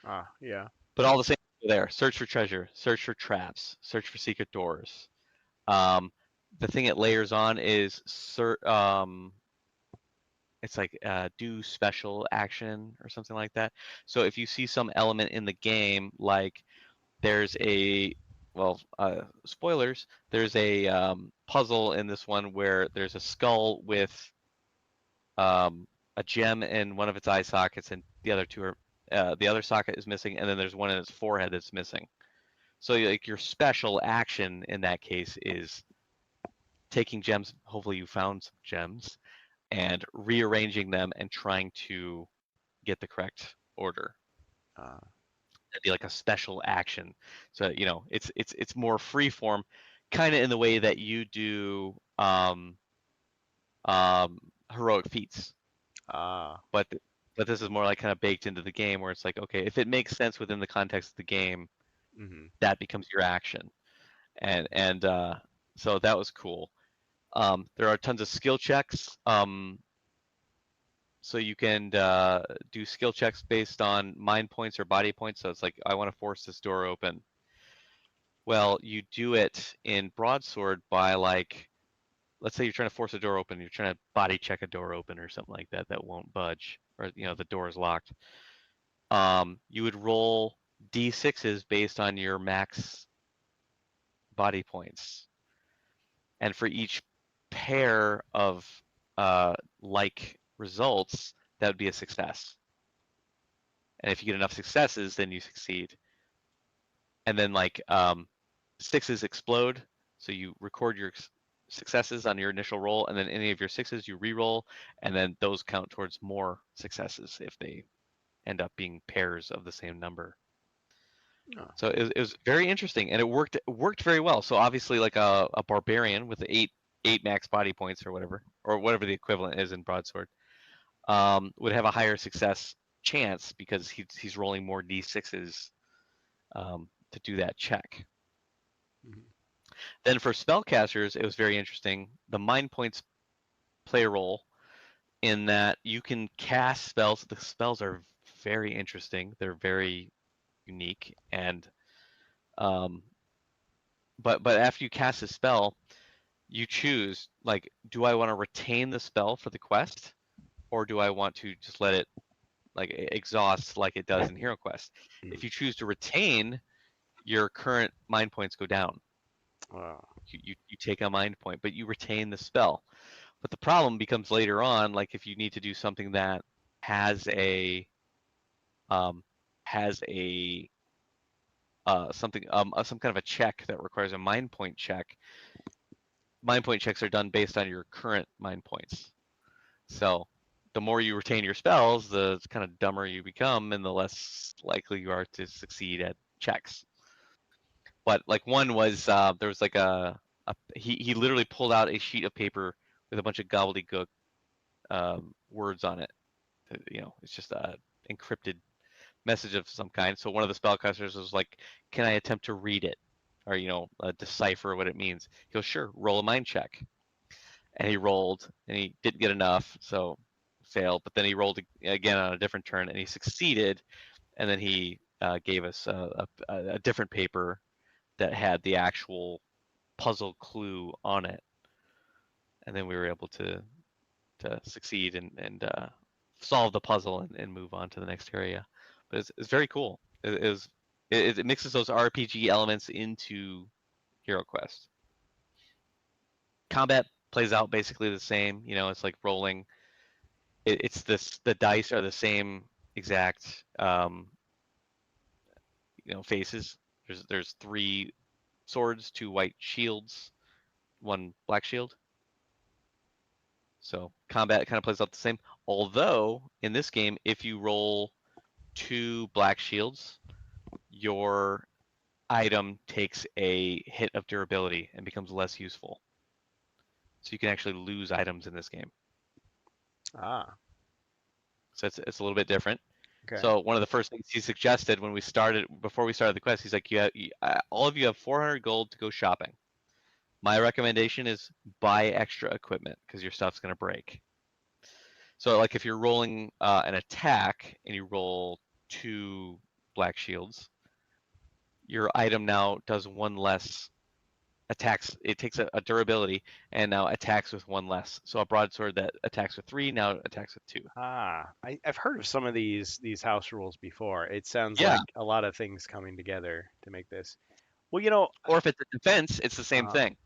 Ah, yeah. But all the same are there. Search for treasure, search for traps, search for secret doors. Um, the thing it layers on is it's like do special action or something like that. So if you see some element in the game, like there's a spoilers, there's a puzzle in this one where there's a skull with a gem in one of its eye sockets, and the other two are the other socket is missing, and then there's one in its forehead that's missing. So like your special action in that case is taking gems. Hopefully you found some gems and rearranging them and trying to get the correct order. Uh, That'd be like a special action. So it's more free form, kind of in the way that you do um, heroic feats. ah. But but this is more like kind of baked into the game where it's like, okay, if it makes sense within the context of the game, Hmm. that becomes your action. And so that was cool. There are tons of skill checks. So you can do skill checks based on mind points or body points. So it's like, I want to force this door open. Well, you do it in broadsword by like, let's say you're trying to force a door open, you're trying to body check a door open or something like that that won't budge, or the door is locked. You would roll d6s based on your max body points, and for each pair of like results, that would be a success. And if you get enough successes, then you succeed. And then like sixes explode, so you record your successes on your initial roll, and then any of your sixes you re-roll, and then those count towards more successes if they end up being pairs of the same number. Oh, So it was very interesting, and it worked very well. So obviously, like a barbarian with eight max body points or whatever the equivalent is in broadsword, would have a higher success chance because he's rolling more d6s to do that check. mhm. Then for spellcasters, it was very interesting. The mind points play a role in that you can cast spells. The spells are very interesting. They're very unique, and um, but after you cast a spell, you choose like, do I want to retain the spell for the quest, or do I want to just let it like exhaust like it does in HeroQuest? If Mm. you choose to retain, your current mind points go down. Wow. You take a mind point, but you retain the spell. But the problem becomes later on, like if you need to do something that has a um, has a something some kind of a check that requires a mind point check. Mind point checks are done based on your current mind points. So the more you retain your spells, the kind of dumber you become, and the less likely you are to succeed at checks. But like one was there was like he literally pulled out a sheet of paper with a bunch of gobbledygook words on it. It's just a encrypted message of some kind. So one of the spellcasters was like, "Can I attempt to read it, or decipher what it means?" He goes, "Sure, roll a mind check." And he rolled, and he didn't get enough, so failed. But then he rolled again on a different turn, and he succeeded. And then he gave us a different paper that had the actual puzzle clue on it, and then we were able to succeed and solve the puzzle and move on to the next area. But it's very cool. It mixes those RPG elements into HeroQuest. Combat plays out basically the same. It's like rolling. It's the dice are the same exact faces. There's 3 swords, 2 white shields, 1 black shield. So combat kind of plays out the same. Although in this game, if you roll 2 black shields, your item takes a hit of durability and becomes less useful. So you can actually lose items in this game. Ah, So it's a little bit different. okay. So one of the first things he suggested before we started the quest, he's like, all of you have 400 gold to go shopping. My recommendation is buy extra equipment because your stuff's going to break. So like if you're rolling an attack and you roll 2 black shields, your item now does 1 less attacks. It takes a durability and now attacks with 1 less. So a broadsword that attacks with 3 now attacks with 2. I've heard of some of these house rules before. It sounds Yeah. like a lot of things coming together to make this. Well, Or if it's a defense, it's the same uh, thing.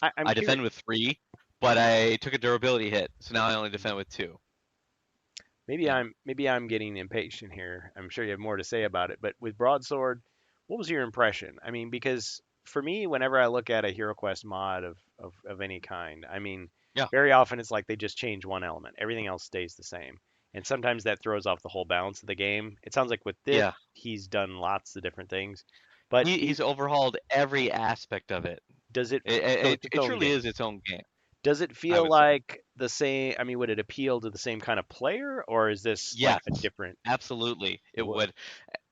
I'm I curious. defend with 3, but I took a durability hit, so now I only defend with 2. Maybe Yeah. I'm getting impatient here. I'm sure you have more to say about it, but with broadsword, what was your impression? I mean, because for me, whenever I look at a HeroQuest mod of any kind, I mean, Yeah. very often it's like they just change one element. Everything else stays the same. And sometimes that throws off the whole balance of the game. It sounds like with this, Yeah. he's done lots of different things. But He's overhauled every aspect of it. does it, It, so it. it's its it own truly game. is its own game, Does it I feel would say. like the same? I mean, would it appeal to the same kind of player, or is this like Yes, a different? absolutely. It It would. would.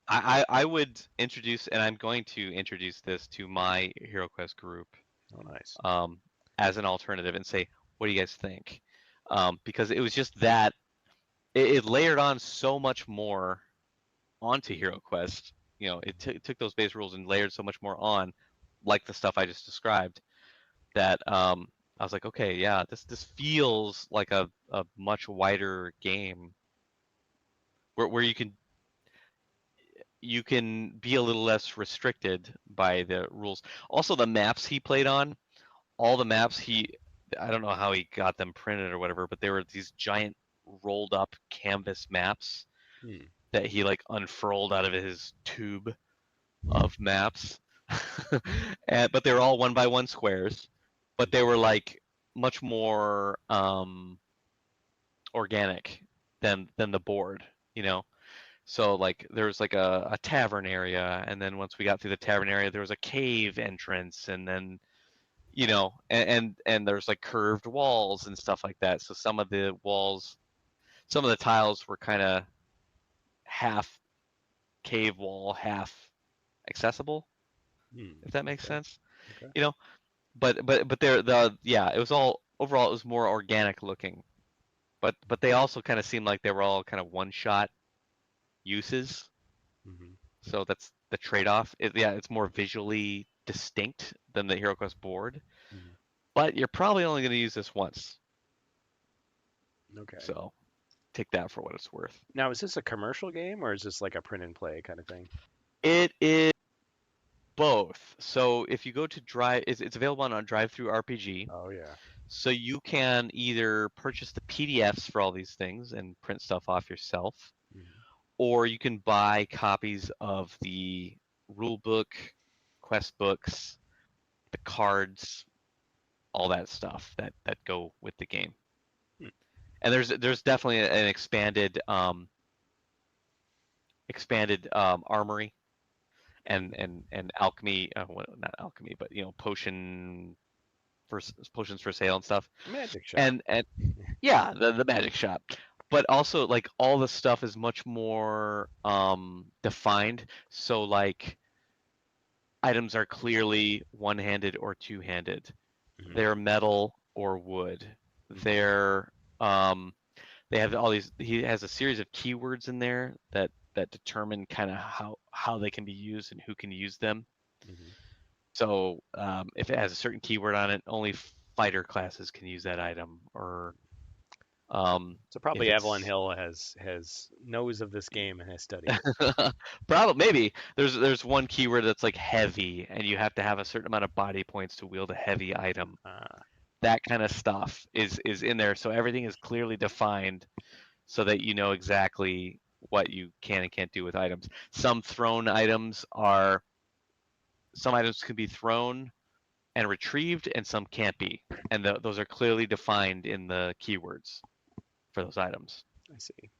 I would introduce, and I'm going to introduce this to my HeroQuest group Oh, nice. um, as an alternative and say, what do you guys think? Because it was just that it layered on so much more onto HeroQuest. It took those base rules and layered so much more on, like the stuff I just described, that I was like, okay, yeah, this feels like a much wider game where you can be a little less restricted by the rules. Also, the maps he played on, all the maps I don't know how he got them printed or whatever, but they were these giant rolled up canvas maps Hmm. that he like unfurled out of his tube of maps. But they were all 1 by 1 squares, but they were like much more organic than the board, you know. So like there was like a tavern area, and then once we got through the tavern area, there was a cave entrance, and then and there's like curved walls and stuff like that. So some of the tiles were kind of half cave wall, half accessible, Hmm. if that makes Okay. sense. Okay. You know, but it was all overall it was more organic looking. But they also kind of seemed like they were all kind of one shot uses. Hmm. So that's the trade-off. It's more visually distinct than the HeroQuest board, Hmm. but you're probably only going to use this once. Okay. So take that for what it's worth. Now, is this a commercial game or is this like a print and play kind of thing? It is both. So if you go to it's available on Drive Through RPG. Oh yeah. So you can either purchase the PDFs for all these things and print stuff off yourself, Hmm. or you can buy copies of the rule book, quest books, the cards, all that stuff that go with the game. And there's definitely an expanded armory and alchemy. Well, not alchemy, but potions for sale and stuff. Magic shop. And yeah, the magic shop. But also like all the stuff is much more defined. So like items are clearly one-handed or two-handed. Hmm. They're metal or wood. They're um they have all these he has a series of keywords in there that determine kind of how they can be used and who can use them. Hmm. So if it has a certain keyword on it, only fighter classes can use that item. Or So if probably Avalon it's Hill has knows of this game and has studied it. probably maybe there's one keyword that's like heavy, and you have to have a certain amount of body points to wield a heavy item. Uh, That kind of stuff is in there, so everything is clearly defined, so that you know exactly what you can and can't do with items. Some items can be thrown and retrieved, and some can't be, and those are clearly defined in the keywords for those items. I see.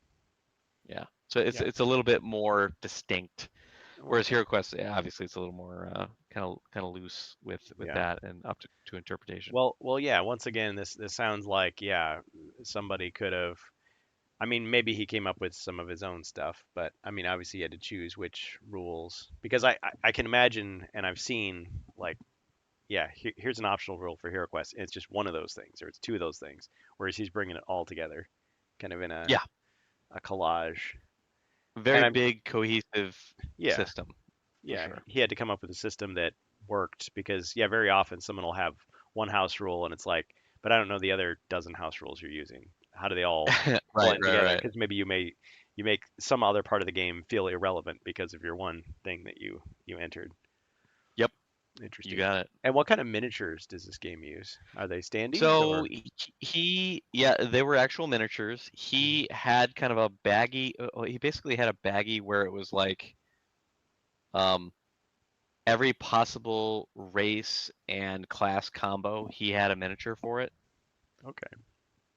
Yeah, so Yeah. it's a little bit more distinct. Whereas Okay. HeroQuest, yeah, obviously, it's a little more kind of loose with Yeah. that and up to interpretation. Well, yeah. Once again, this sounds like yeah, somebody could have. I mean, maybe he came up with some of his own stuff, but I mean, obviously, he had to choose which rules because I can imagine and I've seen like yeah, here's an optional rule for HeroQuest, and it's just one of those things or it's two of those things, whereas he's bringing it all together, kind of in Yeah, a collage. And very I'm big cohesive yeah, system for yeah, sure. he had to come up with a system that worked because yeah, very often someone will have one house rule and it's like, but I don't know the other dozen house rules you're using. How do they all Right, blend right, together? right. Because maybe you make some other part of the game feel irrelevant because of your one thing that you entered. Yep, you Interesting. got it. And what kind of miniatures does this game use? Are they standees So or yeah, they were actual miniatures. Mhm. He had kind of a baggy. He basically had a baggy where it was like um, every possible race and class combo. He had a miniature for it. Okay.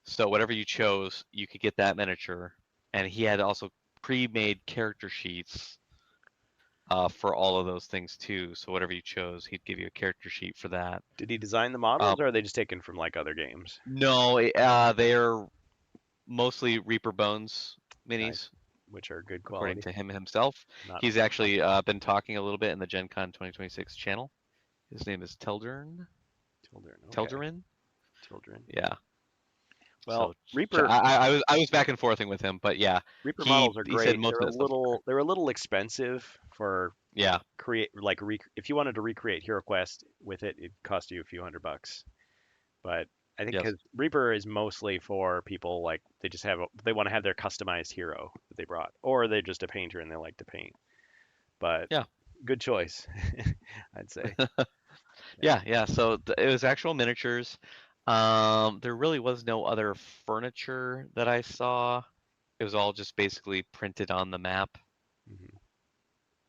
So whatever you chose, you could get that miniature. And he had also pre-made character sheets for all of those things too. So whatever you chose, he'd give you a character sheet for that. Did he design the Um, models or are they just taken from like other games? no, they're mostly Reaper Bones Nice. minis, Which are good according quality, to him himself. not He's actually been talking a little bit in the GenCon 2026 channel. His name is children. Okay. Telderin. Children. Yeah. Well, So Reaper I was back and forthing with him, but yeah, Reaper models are he said great. most of that stuff's correct. They're a little expensive for Yeah. create like if you wanted to recreate HeroQuest with it, it'd cost you a few $100. But I think Yes. because Reaper is mostly for people like they just they want to have their customized hero that they brought, or they're just a painter and they like to paint. But Yeah. good choice, I'd say. Yeah. Yeah. Yeah. So it was actual miniatures. There really was no other furniture that I saw. It was all just basically printed on the map. Hmm.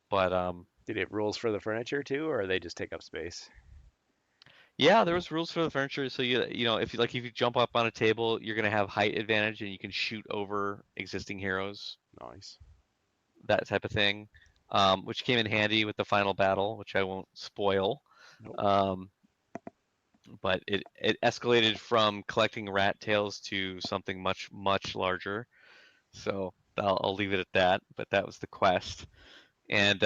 But Did it have rules for the furniture too, or they just take up space? yeah, there was rules for the furniture. So if you jump up on a table, you're gonna have height advantage and you can shoot over existing heroes, Nice. that type of thing. Which came in handy with the final battle, which I won't spoil. Nope. Um, but it escalated from collecting rat tails to something much larger. So I'll leave it at that. But that was the quest, and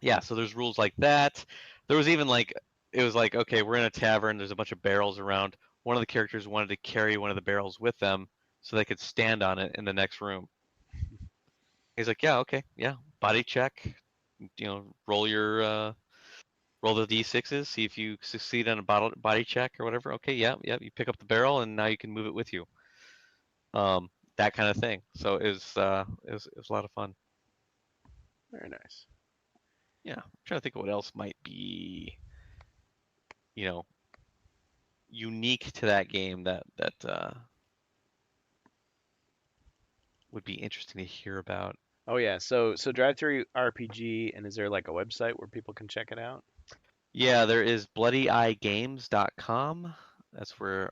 yeah. So there's rules like that. There was even like it was like okay, we're in a tavern. There's a bunch of barrels around. One of the characters wanted to carry one of the barrels with them so they could stand on it in the next room. He's like, yeah, okay, yeah, body check. Roll the d6s, see if you succeed on a body check or whatever. Okay, yeah, yeah, you pick up the barrel and now you can move it with you. That kind of thing. So it was a lot of fun. Very nice. Yeah, I'm trying to think of what else might be, you know, unique to that game that would be interesting to hear about. Oh yeah. So drive through RPG, and is there like a website where people can check it out? Yeah, there is bloodyeyegames.com. That's where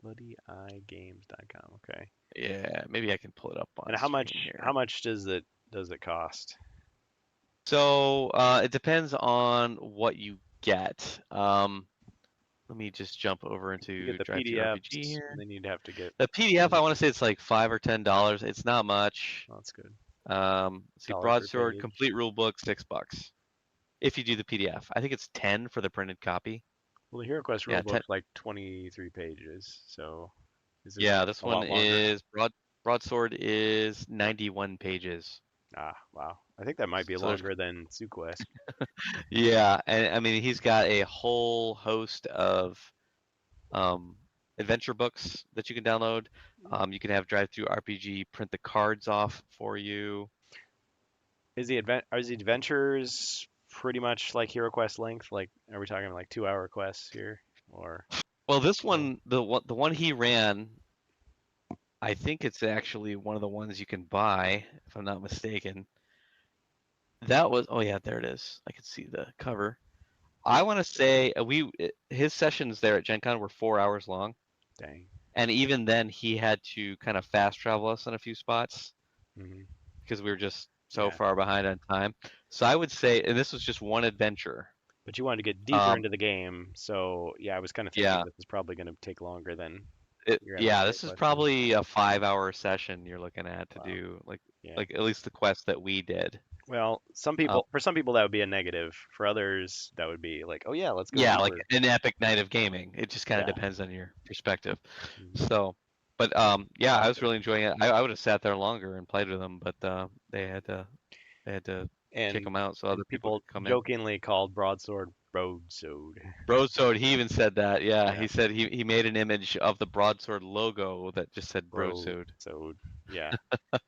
BloodyEyeGames.com. Okay. Yeah, maybe I can pull it up on And how screen much here. how much does it cost? So it depends on what you get. Let me just jump over You get into the Drive Through RPG PDFs, here. and then you'd have to get. The PDF, I want to say it's like $5 or $10. It's not much. Oh, that's good. Let's see, Dollar per Broadsword page. complete rule book, $6. If you do the PDF, I think it's 10 for the printed copy. Well, the HeroQuest Yeah, 10. rulebook's like 23 pages, so is this Yeah, this a one lot longer? is Broadsword is 91 pages. Ah, wow. I think that might be So there's longer than SuQuest. yeah, and I mean he's got a whole host of adventure books that you can download. You can have Drive Through RPG print the cards off for you. Are the adventures pretty much like HeroQuest length? Like, are we talking like 2-hour quests here, or Well, this no? one, the one he ran, I think it's actually one of the ones you can buy, if I'm not mistaken. That was, oh yeah, there it is. I can see the cover. I want to say his sessions there at GenCon were 4 hours long, Dang. and even then he had to kind of fast travel us in a few spots Hmm. because we were just so Yeah, far behind on time. So I would say, and this was just one adventure. but you wanted to get deeper Um, into the game, so yeah, I was kind of thinking yeah, this is probably going to take longer than your average yeah, this is HeroQuest one. probably a 5 hour session you're looking at to Wow. do Yeah. like at least the quest that we did. Well, Um, for some people that would be a negative. For others, that would be like, oh yeah, let's go yeah, like deeper. an epic night of gaming. It just kind of Yeah. depends on your perspective. Mhm. So, but yeah, I was Awesome. really enjoying it. I would have sat there longer and played with them, but they had to kick And them out so other people people could come in. jokingly called broadsword Brodesode. Brodesode, he even said that. Yeah, Yeah, he said he made an image of the broadsword logo that just said Brodesode. Brodesode. Yeah,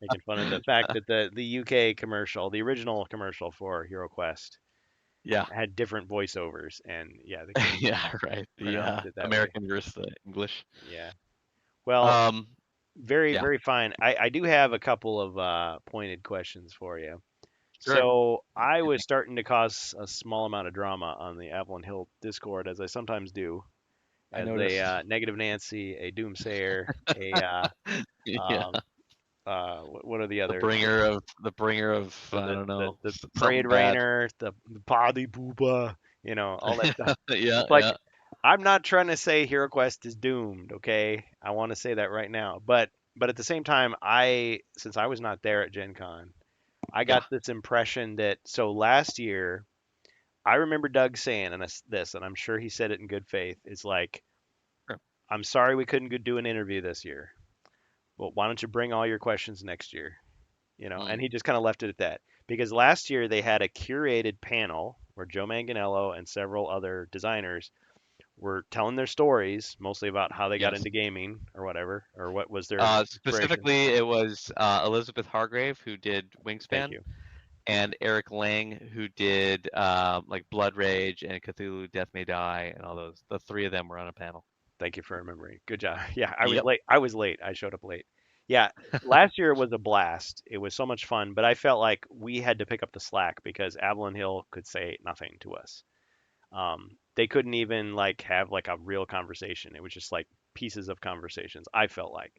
making fun of the fact that the UK commercial, the original commercial for HeroQuest, Yeah, had different voiceovers, and yeah, they couldn't yeah, right. The pronounce it that way. American versus the English. Yeah. Well, Um, very, yeah, very fine. I do have a couple of pointed questions for you. sure. So I was starting to cause a small amount of drama on the Avalon Hill Discord, as I sometimes do, I as a noticed. negative Nancy, a doomsayer, a Yeah, um, what are the other the bringer of I the don't know the something parade bad. rainer, the body booba, all that stuff. Yeah, It's like yeah, I'm not trying to say HeroQuest is doomed, okay? I want to say that right now, but at the same time, since I was not there at Gen Con, I yeah. got this impression that so last year I remember Doug saying and I'm sure he said it in good faith. Is like, Sure. I'm sorry we couldn't go do an interview this year. Well, why don't you bring all your questions next year? And Mm, he just kind of left it at that. Because last year they had a curated panel where Joe Manganiello and several other designers were telling their stories, mostly about how they got yes. into gaming or whatever, or what was their inspiration. Specifically, it was Elizabeth Hargrave who did Thank Wingspan, you. and Eric Lang who did like Blood Rage and Cthulhu Death May Die, and all those. The three of them were on a panel. Thank you for remembering. Good job. Yeah, I was Yep. late. I was late. I showed up late. Yeah, last year was a blast. It was so much fun, but I felt like we had to pick up the slack because Avalon Hill could say nothing to us. They couldn't even like have like a real conversation. It was just like pieces of conversations. I felt like,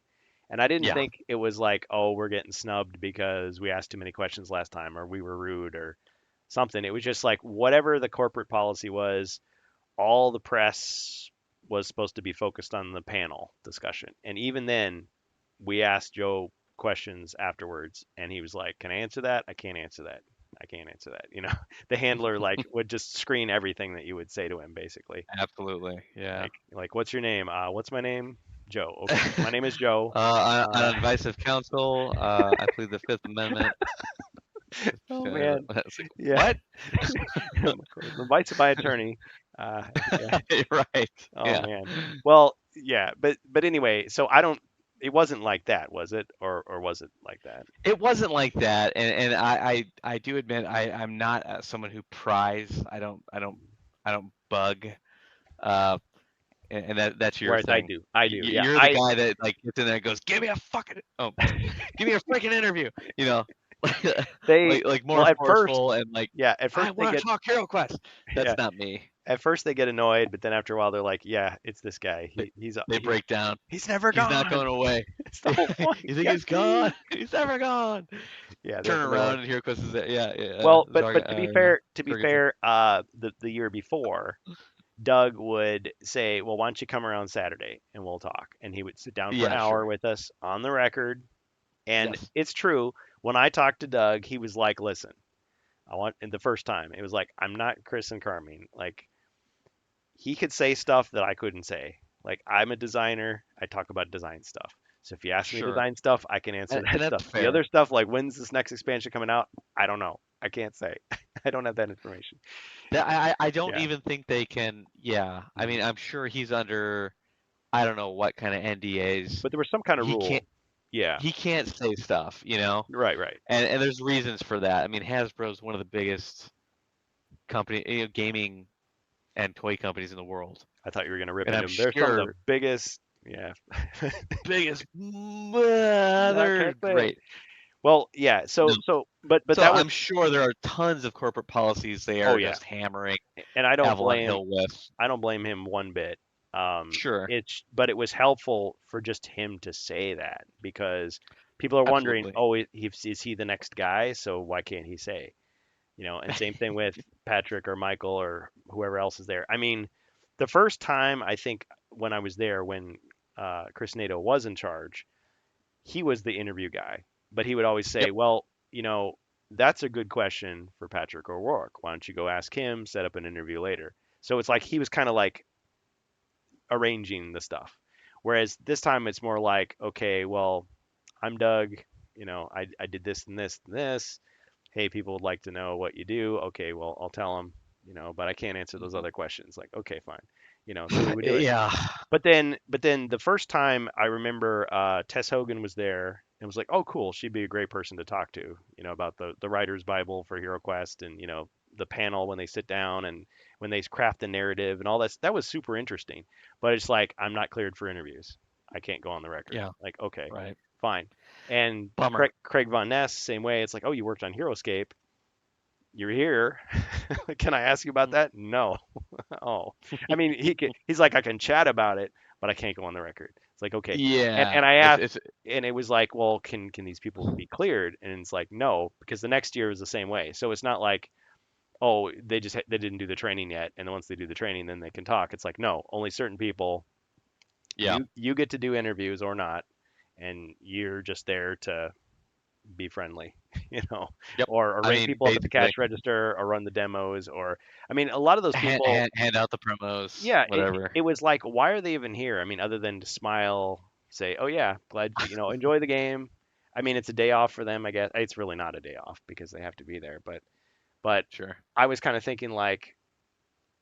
and I didn't Yeah. think it was like, oh, we're getting snubbed because we asked too many questions last time, or we were rude, or something. It was just like whatever the corporate policy was, all the press was supposed to be focused on the panel discussion. And even then, we asked Joe questions afterwards, and he was like, "Can I answer that? I can't answer that. I can't answer that." The handler like would just screen everything that you would say to him, basically. Absolutely. Yeah. Like, what's your name? What's my name? Joe. Okay, my name is Joe. On Uh, advice of counsel, I plead the Fifth Amendment. oh man, It's like, yeah. what? Advice of my attorney. Yeah. Right. Oh Yeah. man. Well, yeah, but anyway, so I don't. It wasn't like that, was it? Or was it like that? It wasn't like that, and I do admit I'm not someone who pries. I don't bug. Uh, and that's your Whereas I thing. do. I do. Yeah. You're the guy that like gets in there and goes, "Give me a fucking give me a freaking interview," you know, They like well more at first, forceful and like yeah, at I first they want get to talk HeroQuest. yeah, That's not me. At first they get annoyed, but then after a while they're like, yeah, it's this guy. They, He's they break down. he's never He's not gone. going away. It's the whole point. You think Yeah. he's gone? He's never gone. Yeah, Turn they're like, around and HeroQuest is there. Yeah, yeah. well, Zarga, but to be Ferguson. fair, the year before, Doug would say, well, why don't you come around Saturday and we'll talk? And he would sit down for an Yeah, hour sure. with us on the record. And Yes. it's true. When I talked to Doug, he was like, listen, I want, and the first time, it was like, I'm not Chris and Carmine. Like, he could say stuff that I couldn't say. Like, I'm a designer, I talk about design stuff. So if you ask me Sure. design stuff, I can answer And that that's stuff. The other fair. stuff, like when's this next expansion coming out, I don't know. I can't say. I don't have that information. I don't Yeah. even think they can. Yeah. I Hmm. mean, I'm sure he's under, I don't know what kind of NDAs. But there was some kind of He can't rule. Yeah. he can't say stuff, you know? Right, right. And there's reasons for that. I mean, Hasbro's one of the biggest gaming and toy companies in the world. I thought you were gonna rip And I'm into them. They're some of the sure biggest. Yeah. biggest Not they're gonna say it. great. Well, yeah. No. But So that was. I'm sure there are tons of corporate policies they Oh are yeah. just hammering And I don't Avalon blame. Hill with. I don't blame him one bit. Sure. But it was helpful for just him to say that because people are wondering, Absolutely. oh, is he the next guy? So why can't he say? And same thing with Patrick or Michael or whoever else is there. I mean, the first time I think when I was there, when Chris Nato was in charge, he was the interview guy, but he would always Yep. say, well, that's a good question for Patrick O'Rourke. Why don't you go ask him, set up an interview later? So it's like he was kind of like arranging the stuff. Whereas this time it's more like, okay, well, I'm Doug. I did this and this and this. Hey, people would like to know what you do. Okay, well, I'll tell them, but I can't answer those Mhm. other questions. Like, okay, fine. So we would do it. Yeah. But then the first time I remember Tess Hogan was there and was like, oh, cool, she'd be a great person to talk to, about the writer's Bible for HeroQuest and, the panel when they sit down and when they craft the narrative and all that. That was super interesting. But it's like, I'm not cleared for interviews. I can't go on the record. Yeah. Like, okay, Right. fine. And Bummer. Craig Von Ness, same way. It's like, oh, you worked on HeroScape. You're here. Can I ask you about Mm. that? No. Oh, I mean, he's like, I can chat about it, but I can't go on the record. It's like, okay. And Yeah. I It's asked, it's and it was like, well, can these people be cleared? And it's like, no, because the next year was the same way. So it's not like, oh, they didn't do the training yet, and then once they do the training, then they can talk. It's like, no, only certain people. yeah. You get to do interviews or not, and you're just there to be friendly, you know, Yep. or I rate mean, people up at the basically, cash register or run the demos, or I mean, a lot of those people. hand out the promos, Yeah, whatever. it was like, why are they even here? I mean, other than to smile, say, oh yeah, glad enjoy the game. I mean, it's a day off for them, I guess. It's really not a day off because they have to be there, but Sure. I was kind of thinking like,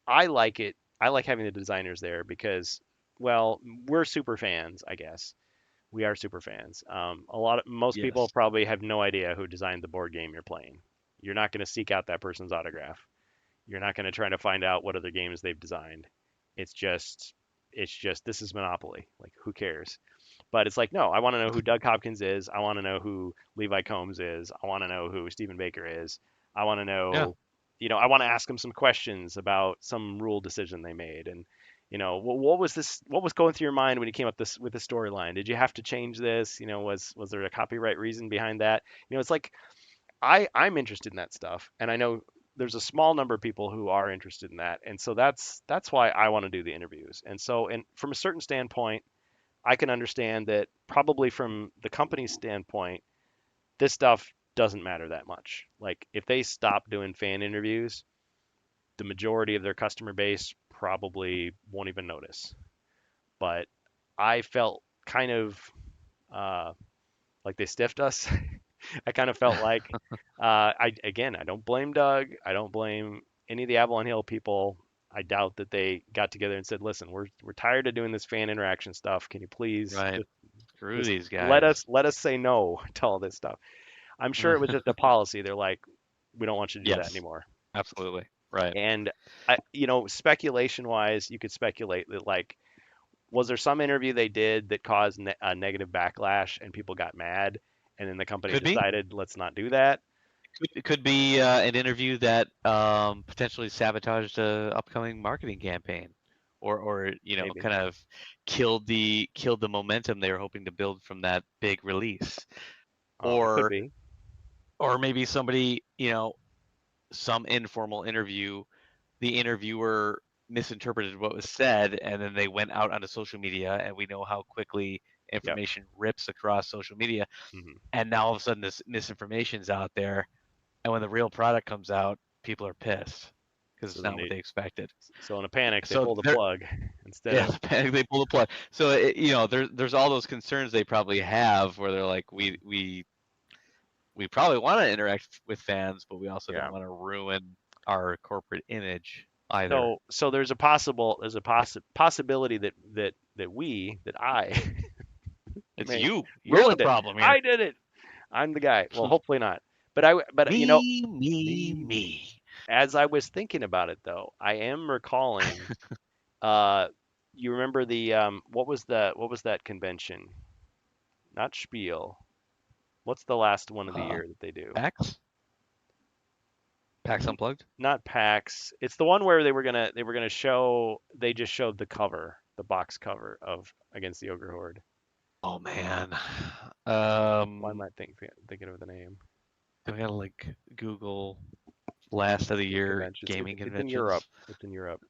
I like it. I like having the designers there because, well, we're super fans, I guess. We are super fans. Most people Yes. probably have no idea who designed the board game you're playing. You're not going to seek out that person's autograph. You're not going to try to find out what other games they've designed. It's just, this is Monopoly. Like, who cares? But it's like, no, I want to know who Doug Hopkins is. I want to know who Levi Combs is. I want to know who Stephen Baker is. I want to Yeah. know, I want to ask them some questions about some rule decision they made. And, what was this? What was going through your mind when you came up with the storyline? Did you have to change this? Was there a copyright reason behind that? It's like I'm interested in that stuff, and I know there's a small number of people who are interested in that, and so that's why I want to do the interviews. And so, and from a certain standpoint, I can understand that probably from the company's standpoint, this stuff doesn't matter that much. Like if they stop doing fan interviews, the majority of their customer base probably won't even notice. But I felt kind of uh, like they stiffed us. I kind of felt like I don't blame Doug. I don't blame any of the Avalon Hill people. I doubt that they got together and said, "Listen, we're tired of doing this fan interaction stuff. Can you please Right. Screw just these let guys. us say no to all this stuff?" I'm sure it was just a policy. They're like, "We don't want you to do that Yes. anymore." Absolutely. Right. And speculation wise, you could speculate that like, was there some interview they did that caused a negative backlash and people got mad, and then the company Could be. decided let's not do that? It could be an interview that potentially sabotaged a upcoming marketing campaign, or Maybe. kind of killed the momentum they were hoping to build from that big release, It could or be. maybe somebody, some informal interview, the interviewer misinterpreted what was said, and then they went out onto social media, and we know how quickly Yep. information rips across social media, Hmm. and now all of a sudden this misinformation's out there, and when the real product comes out, people are pissed because So it's then not what they expected. so in a panic, they So pull the they're plug instead yeah, of. they pull the plug. So there's all those concerns they probably have where they're like, we probably want to interact with fans, but we also don't Yeah. want to ruin our corporate image either. So there's a possibility that I It's may you're the ruined it. problem here. I did it. I'm the guy. Well, hopefully not. But Me. as I was thinking about it though, I am recalling. Uh, you remember the what was that convention? Not Spiel. What's the last one of the uh year that they do? PAX PAX N- Unplugged. Not PAX. It's the one where they were gonna show. They just showed the cover, the box cover of Against the Ogre Horde. Oh man. Why am I thinking of the name? I gotta like Google last of the The year conventions. gaming It's in Europe. conventions. It's in Europe.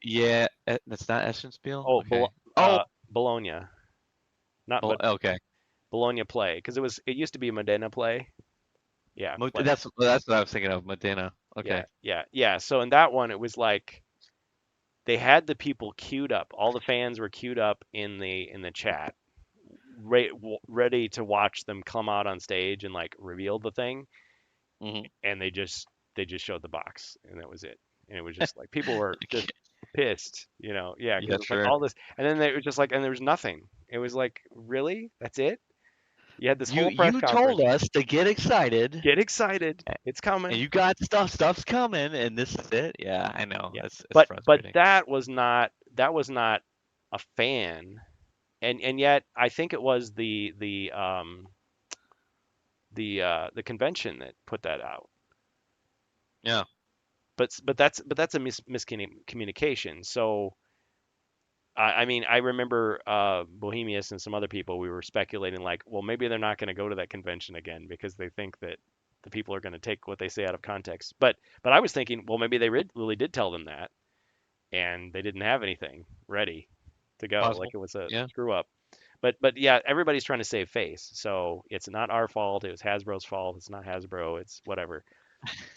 Yeah, that's not Essence Spiel. Oh, Okay. Oh, Bologna. Not but okay. Bologna Play because it used to be Modena Play. Yeah, Play. That's what I was thinking of. Medina. Yeah, Okay. yeah, yeah. So in that one, it was like they had the people queued up. All the fans were queued up in the chat, ready to watch them come out on stage and like reveal the thing. Hmm. And they just showed the box, and that was it. And it was just like people were just pissed, yeah, because Yeah, it's like sure. all this, and then they were just like, and there was nothing. It was like, really? That's it? You had this You whole press you conference. told us to get excited, Get excited. It's and coming. you got stuff's coming, and this is it. Yeah, I know. Yeah. It's But frustrating. that was not a fan. And yet I think it was the convention that put that out. Yeah. But that's a miscommunication. So I mean, I remember Bohemius and some other people. We were speculating like, well, maybe they're not going to go to that convention again because they think that the people are going to take what they say out of context. But I was thinking, well, maybe they really did tell them that, and they didn't have anything ready to go. Like Possible. it was a Yeah. screw up. But yeah, everybody's trying to save face. So it's not our fault. It was Hasbro's fault. It's not Hasbro. It's whatever.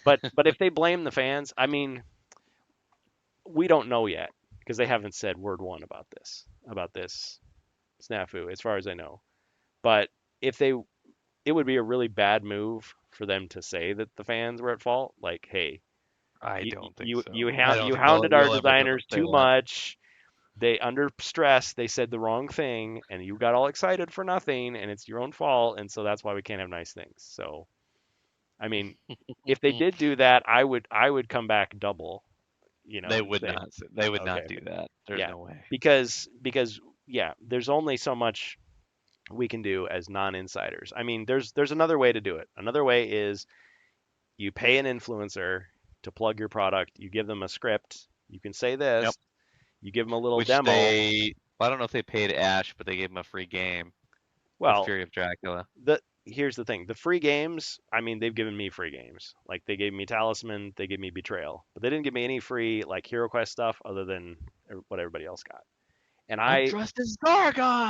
But if they blame the fans, I mean, we don't know yet because they haven't said word one about this snafu, as far as I know. But if they, it would be a really bad move for them to say that the fans were at fault. Like, hey, I you don't think you so. you, I hound, don't you think hounded our you'll ever hear them designers say too that. much. They under stress, they said the wrong thing, and you got all excited for nothing, and it's your own fault, and so that's why we can't have nice things. So, I mean, if they did do that, I would come back double, They and would say, not. They would okay, not do that. There's yeah, no way. because yeah, there's only so much we can do as non-insiders. I mean, there's another way to do it. Another way is you pay an influencer to plug your product. You give them a script. You can say Yep. this. You give them a little Which demo. I don't know if they paid Ash, but they gave him a free game with Well, Fury of Dracula. here's the thing. The free games, I mean, they've given me free games. Like they gave me Talisman, they gave me Betrayal, but they didn't give me any free like HeroQuest stuff other than what everybody else got. And Untrusted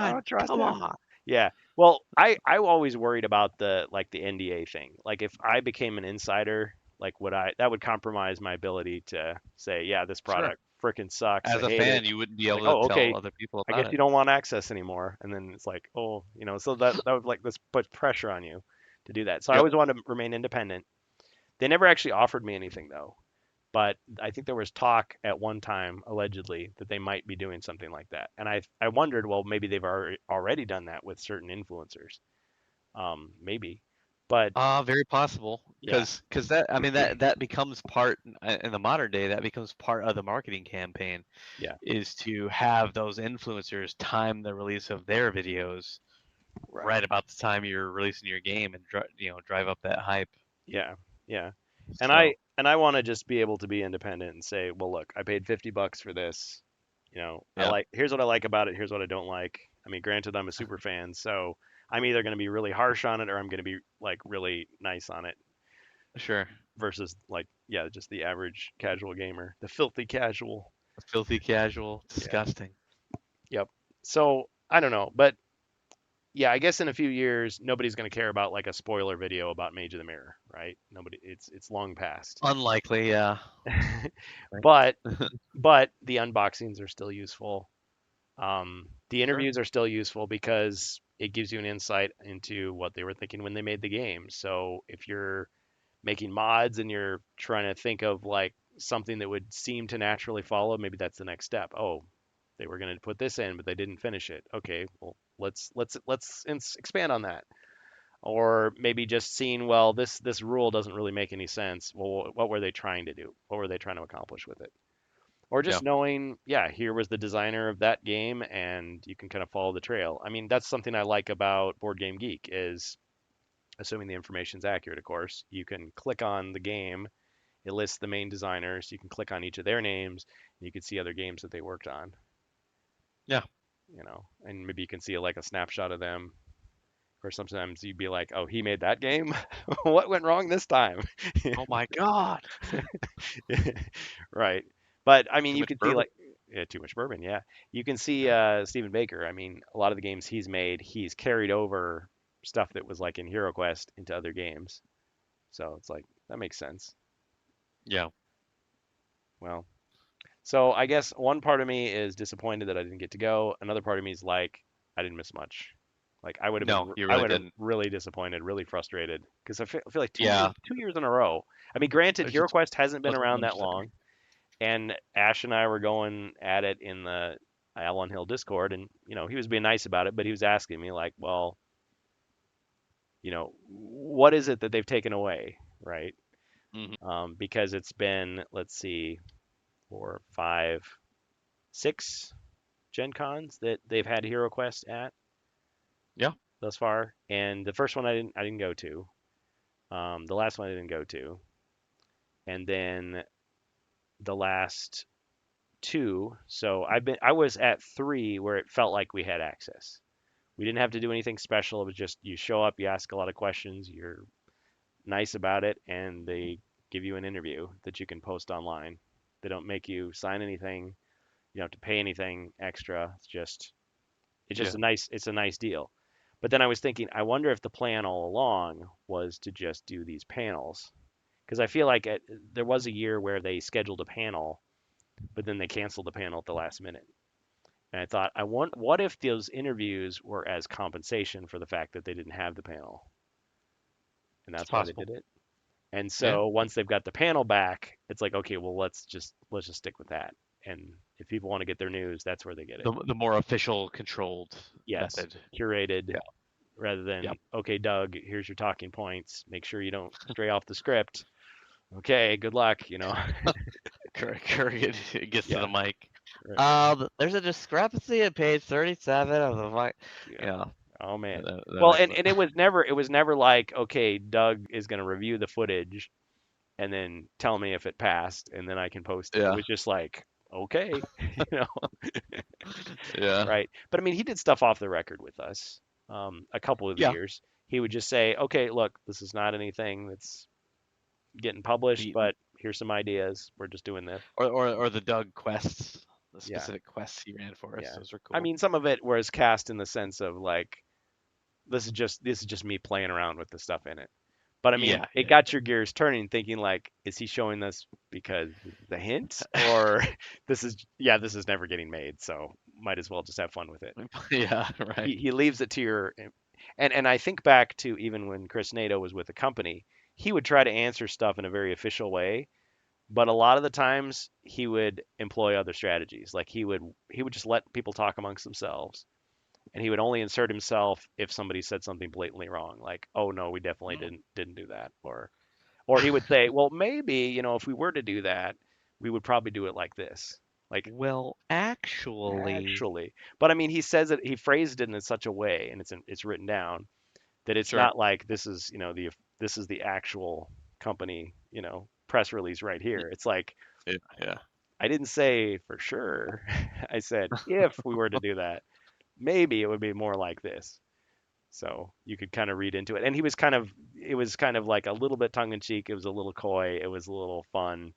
I don't Zargon. trust Come him. on. Yeah. Well, I always worried about the NDA thing. Like if I became an insider, like that would compromise my ability to say, yeah, this Sure. product freaking sucks. I As a hate fan, it. you wouldn't be Like, able to oh, tell okay, other people I about guess it. you don't want access anymore. And then it's like, oh, so that would like this put pressure on you to do that. So I Yep. always wanted to remain independent. They never actually offered me anything though. But I think there was talk at one time, allegedly, that they might be doing something like that. And I wondered, well, maybe they've already done that with certain influencers. Maybe. But Very possible. yeah, Because that, I mean, that becomes part in the modern day. That becomes part of the marketing campaign, yeah, is to have those influencers time the release of their videos right. right about the time you're releasing your game, and drive up that hype. Yeah. Yeah. And I So and I want to just be able to be independent and say, well, look, I paid $50 for this. I yeah, like here's what I like about it, here's what I don't like. I mean, granted, I'm a super fan, so I'm either going to be really harsh on it or I'm going to be like really nice on it sure. versus like yeah, just the average casual gamer, the filthy casual. Filthy casual, Yeah. disgusting. Yep. So, I don't know, but yeah, I guess in a few years nobody's going to care about like a spoiler video about Mage of the Mirror, right? Nobody it's long past. Unlikely, yeah. Right. But the unboxings are still useful. The Sure. interviews are still useful because it gives you an insight into what they were thinking when they made the game. So if you're making mods and you're trying to think of like something that would seem to naturally follow, maybe that's the next step. Oh, they were going to put this in, but they didn't finish it. Okay, well expand on that. Or maybe just seeing, well, this rule doesn't really make any sense. Well, what were they trying to do? What were they trying to accomplish with it? Or Yeah. just knowing, yeah, here was the designer of that game, and you can kind of follow the trail. I mean, that's something I like about Board Game Geek is, assuming the information's accurate, of course, you can click on the game, it lists the main designers, you can click on each of their names, and you can see other games that they worked on, Yeah. and maybe you can see like a snapshot of them. Or sometimes you'd be like, oh, he made that game? What went wrong this time? Oh my God. Right. But I mean, Too you much can see bourbon. like yeah, too much bourbon. Yeah, you can see Yeah. Stephen Baker. I mean, a lot of the games he's made, he's carried over stuff that was like in HeroQuest into other games. So it's like that makes sense. Yeah. Well, so I guess one part of me is disappointed that I didn't get to go. Another part of me is like I didn't miss much. Like No, you I really would have didn't. really disappointed, really frustrated because I feel like Yeah. 2 years in a row. I mean, granted, There's just HeroQuest hasn't been wasn't around much that there. long. And Ash and I were going at it in the Allen Hill Discord, and he was being nice about it, but he was asking me like, well, what is it that they've taken away, right? Hmm. Because it's been, let's see, 4, 5, 6 Gen Cons that they've had HeroQuest at Yeah. thus far, and the first one I didn't go to, the last one I didn't go to, and then the last two. So I was at three where it felt like we had access. We didn't have to do anything special. It was just you show up, you ask a lot of questions, you're nice about it, and they give you an interview that you can post online. They don't make you sign anything. You don't have to pay anything extra. It's just Yeah. a nice deal. But then I was thinking, I wonder if the plan all along was to just do these panels. Because I feel like there was a year where they scheduled a panel, but then they canceled the panel at the last minute. And I thought, what if those interviews were as compensation for the fact that they didn't have the panel, and It's that's why they possible. did it. And Yeah. so once they've got the panel back, it's like, okay, well, let's just stick with that. And if people want to get their news, that's where they get it. The more official controlled Yes, method. curated Yeah. rather Yep. than, okay, Doug, here's your talking points. Make sure you don't stray off the script. Okay, good luck. Curry it gets to Yeah, the mic. right. There's a discrepancy at page 37 of the mic. Yeah. Yeah. Oh man. That Well, and excellent. it was never like, okay, Doug is going to review the footage and then tell me if it passed and then I can post it. It Yeah. was just like, okay, you know, Yeah. right. But I mean, he did stuff off the record with us a couple of Yeah. years. He would just say, okay, look, this is not anything that's getting published, The but here's some ideas. We're just doing this. or the Doug quests, the Yeah, specific quests he ran for us. yeah. Those were I cool. mean, some of it was cast in the sense of like, this is just me playing around with the stuff in it. But I mean, Yeah. it Yeah. got your gears turning, thinking like, is he showing this because this is a hint, or this is never getting made, so might as well just have fun with it. Yeah. Right. He leaves it to your, and I think back to even when Chris Nato was with the company, he would try to answer stuff in a very official way, but a lot of the times he would employ other strategies. Like he would just let people talk amongst themselves, and he would only insert himself if somebody said something blatantly wrong, like, "Oh no, we definitely Mm. didn't do that," or he would say, "Well, maybe, if we were to do that, we would probably do it like this." Like, Well, actually, actually. But I mean, he phrased it in such a way, and it's written down that it's sure. not like this is the actual. company, press release right Y- here. It's like, Yeah. Yeah. I didn't say for sure. I said if we were to do that, maybe it would be more like this. So you could kind of read into it. And it was kind of like a little bit tongue in cheek. It was a little coy. It was a little fun,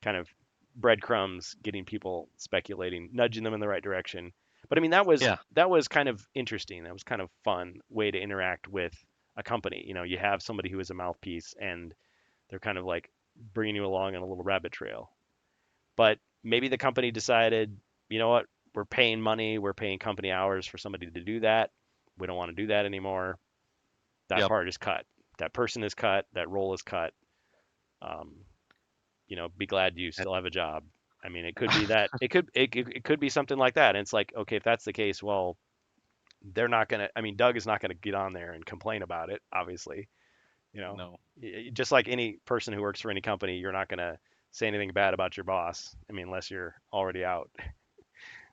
kind of breadcrumbs, getting people speculating, nudging them in the right direction. But I mean, Yeah. that was kind of interesting. That was kind of fun way to interact with a company. You have somebody who is a mouthpiece, and they're kind of like bringing you along on a little rabbit trail. But maybe the company decided, you know what, we're paying money, we're paying company hours for somebody to do that. We don't want to do that anymore. That Yep. part is cut. That person is cut. That role is cut. Um, be glad you And- still have a job. I mean, it could be that it could be something like that. And it's like, okay, if that's the case, well, they're not gonna. I mean, Doug is not gonna get on there and complain about it. Obviously, you know, no. just like any person who works for any company, you're not gonna say anything bad about your boss. I mean, unless you're already out.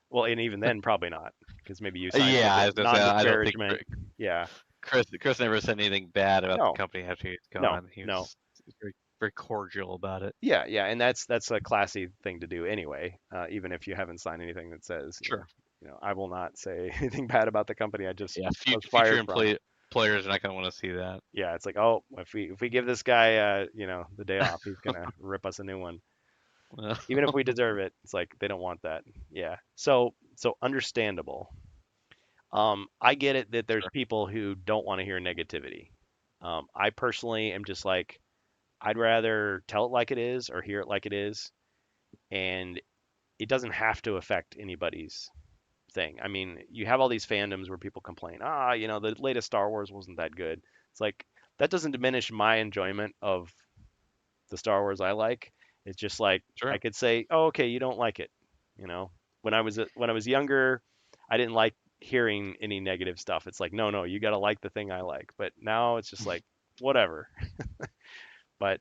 Well, and even then, probably not, because maybe you signed Yeah, like I a was gonna say I don't think non-disparagement. Yeah. Chris never said anything bad about the No. company after he's No. gone. He No. was very very cordial about it. Yeah. Yeah. And that's a classy thing to do anyway. Even if you haven't signed anything that says, Sure. I will not say anything bad about the company I just Yeah. was Future fired from. players are not gonna want to see that. Yeah. It's like, oh, if we give this guy, the day off, he's gonna rip us a new one, even if we deserve it. It's like they don't want that. Yeah. So understandable. I get it that there's Sure. people who don't want to hear negativity. I personally am just like, I'd rather tell it like it is or hear it like it is, and it doesn't have to affect anybody's thing. I mean, you have all these fandoms where people complain, the latest Star Wars wasn't that good. It's like that doesn't diminish my enjoyment of the Star Wars I like. It's just like I Sure. could say, oh, okay, you don't like it. You know, when I was younger, I didn't like hearing any negative stuff. It's like, no, no, you got to like the thing I like. But now it's just like, whatever. But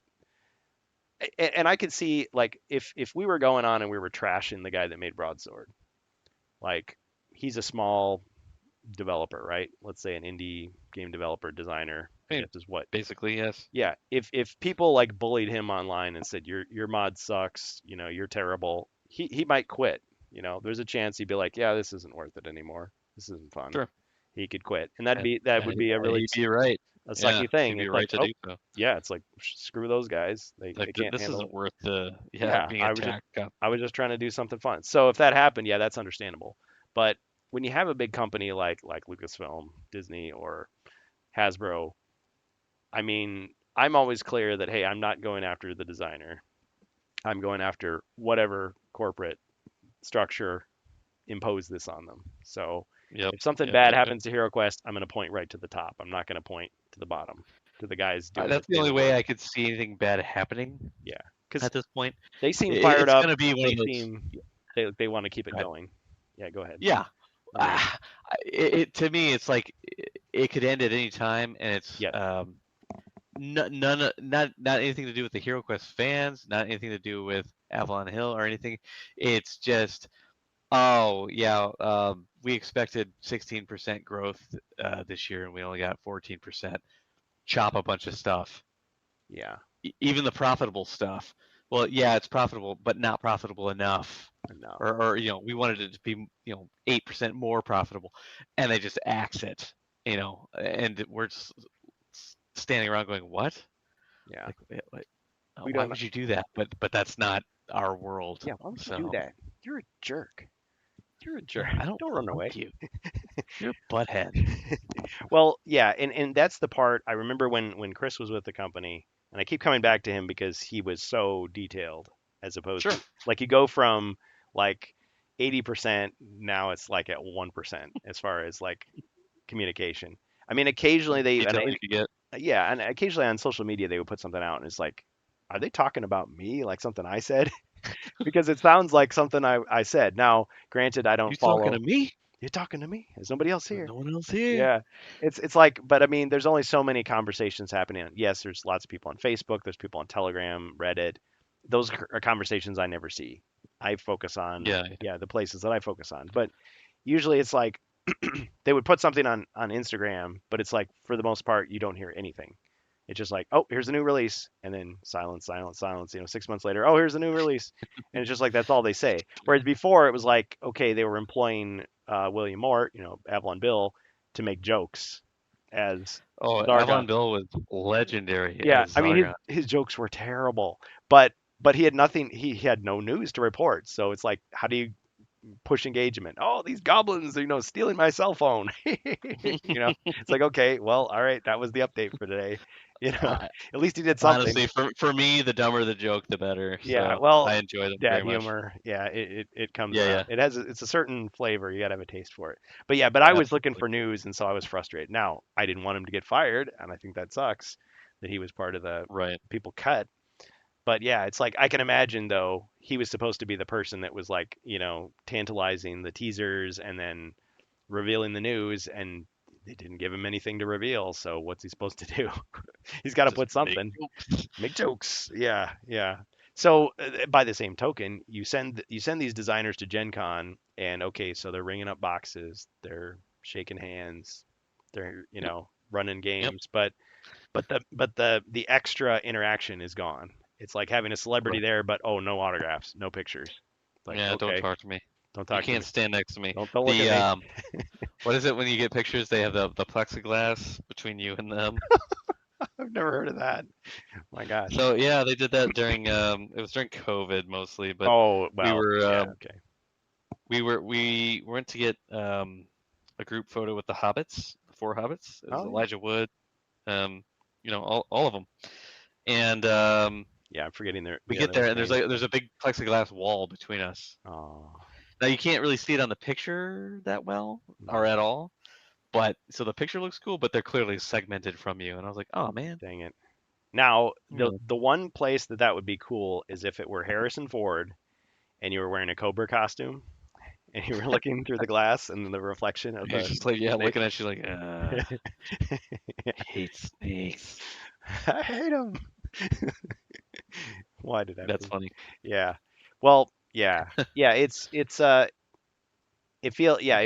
and I could see like if we were going on and we were trashing the guy that made Broadsword, like he's a small developer, right? Let's say an indie game developer, designer, I I mean, guess is what. basically, yes. Yeah, if people like bullied him online and said your mod sucks, you're terrible, he might quit. There's a chance he'd be like, yeah, this isn't worth it anymore. This isn't fun. Sure. He could quit, and And, that would be a really he'd be right. a Yeah, sucky thing. he'd be It's right like, to oh, do so. yeah, it's like screw those guys. They Like can't this handle it. isn't worth the Yeah, being attacked. I was just trying to do something fun. So if that happened, yeah, that's understandable. But when you have a big company like Lucasfilm, Disney, or Hasbro, I mean, I'm always clear that hey, I'm not going after the designer. I'm going after whatever corporate structure imposed this on them. So Yep. if something Yep. bad Yep. Yep. happens to HeroQuest, I'm going to point right to the top. I'm not going to point to the bottom, to the guys doing the That's the only daily way work. I could see anything bad happening Yeah, because at this point. they seem fired It's up. gonna be one They of those. seem they want to keep it Go ahead. going. Yeah, go ahead. Yeah. No, you're good. To me, it's like it could end at any time, and it's Yes. not anything to do with the HeroQuest fans, not anything to do with Avalon Hill or anything. It's just, oh yeah, we expected 16% growth this year, and we only got 14%. Chop a bunch of stuff, Yeah. even the profitable stuff. Well, yeah, it's profitable, but not profitable enough. No. Or we wanted it to be 8% more profitable, and they just axe it, and we're just standing around going, what? Yeah. Like, We why don't. would you do that? But that's not our world. Yeah. Why would you do So that? You're a jerk. You're a jerk. yeah, I don't Don't run away. like you. You're a butthead. Well, yeah, and that's the part I remember when Chris was with the company, and I keep coming back to him because he was so detailed as opposed Sure. to like you go from like 80%, now it's like at 1% as far as like communication. I mean, occasionally Detail you could get. yeah, and occasionally on social media they would put something out and it's like, are they talking about me? Like something I said? Because it sounds like something I said. Now, granted, I You don't talking to follow. me? You're talking to me. There's nobody else There's here. no one else here. Yeah. It's like, but I mean, there's only so many conversations happening. Yes, there's lots of people on Facebook, there's people on Telegram, Reddit. Those are conversations I never see. I focus on, Yeah. yeah, the places that I focus on. But usually it's like they would put something on Instagram, but it's like for the most part you don't hear anything. It's just like, oh, here's a new release, and then silence, silence, silence. 6 months later, oh, here's a new release, and it's just like that's all they say. Whereas before, it was like, okay, they were employing William Mort, Avalon Bill, to make jokes as Oh, Zargon. Avalon Bill was legendary Yeah, as I mean Zargon. his jokes were terrible, but he had nothing. He had no news to report. So it's like, how do you push engagement? Oh, these goblins, stealing my cell phone. It's like, okay, well, all right, that was the update for today. You know, I, at least he did something. Honestly, for me, the dumber the joke, the better. Yeah, So well, I enjoy them dad very much. humor, yeah, it comes Yeah, out. yeah, It's a certain flavor. You gotta have a taste for it. But I was looking absolutely. for news, and so I was frustrated. Now, I didn't want him to get fired, and I think that sucks that he was part of the Right. people cut. But yeah, it's like I can imagine though he was supposed to be the person that was like, tantalizing the teasers and then revealing the news, and they didn't give him anything to reveal. So what's he supposed to do? He's got to Just put make something. jokes. Make jokes. Yeah, yeah. So by the same token, you send these designers to Gen Con, and okay, so they're ringing up boxes, they're shaking hands, they're Yep. running Yep. games, but the extra interaction is gone. It's like having a celebrity Right. there, but oh, no autographs, no pictures. Like, Yeah. Don't okay, talk to me. don't You talk to can't me. stand next to me. Don't look at The me. what is it when you get pictures? They have the plexiglass between you and them. I've never heard of that. My gosh. So yeah, they did that during it was during COVID mostly, but Oh, we well, were yeah, okay. we went to get a group photo with the hobbits, the four hobbits. It was Oh, yeah. Elijah Wood, um, all of them. And Yeah, I'm forgetting we the get other there, and names. there's a big plexiglass wall between us. Oh, Now you can't really see it on the picture that well or mhm. at all, but so the picture looks cool, but they're clearly segmented from you. And I was like, oh man, Dang it. Now, the yeah. the one place that would be cool is if it were Harrison Ford and you were wearing a Cobra costume and you were looking through the glass and the reflection of You're the just like, yeah, snake. looking at you like, I hate snakes. I hate him. Why did I have That's to? funny. Yeah. Well, yeah. Yeah, it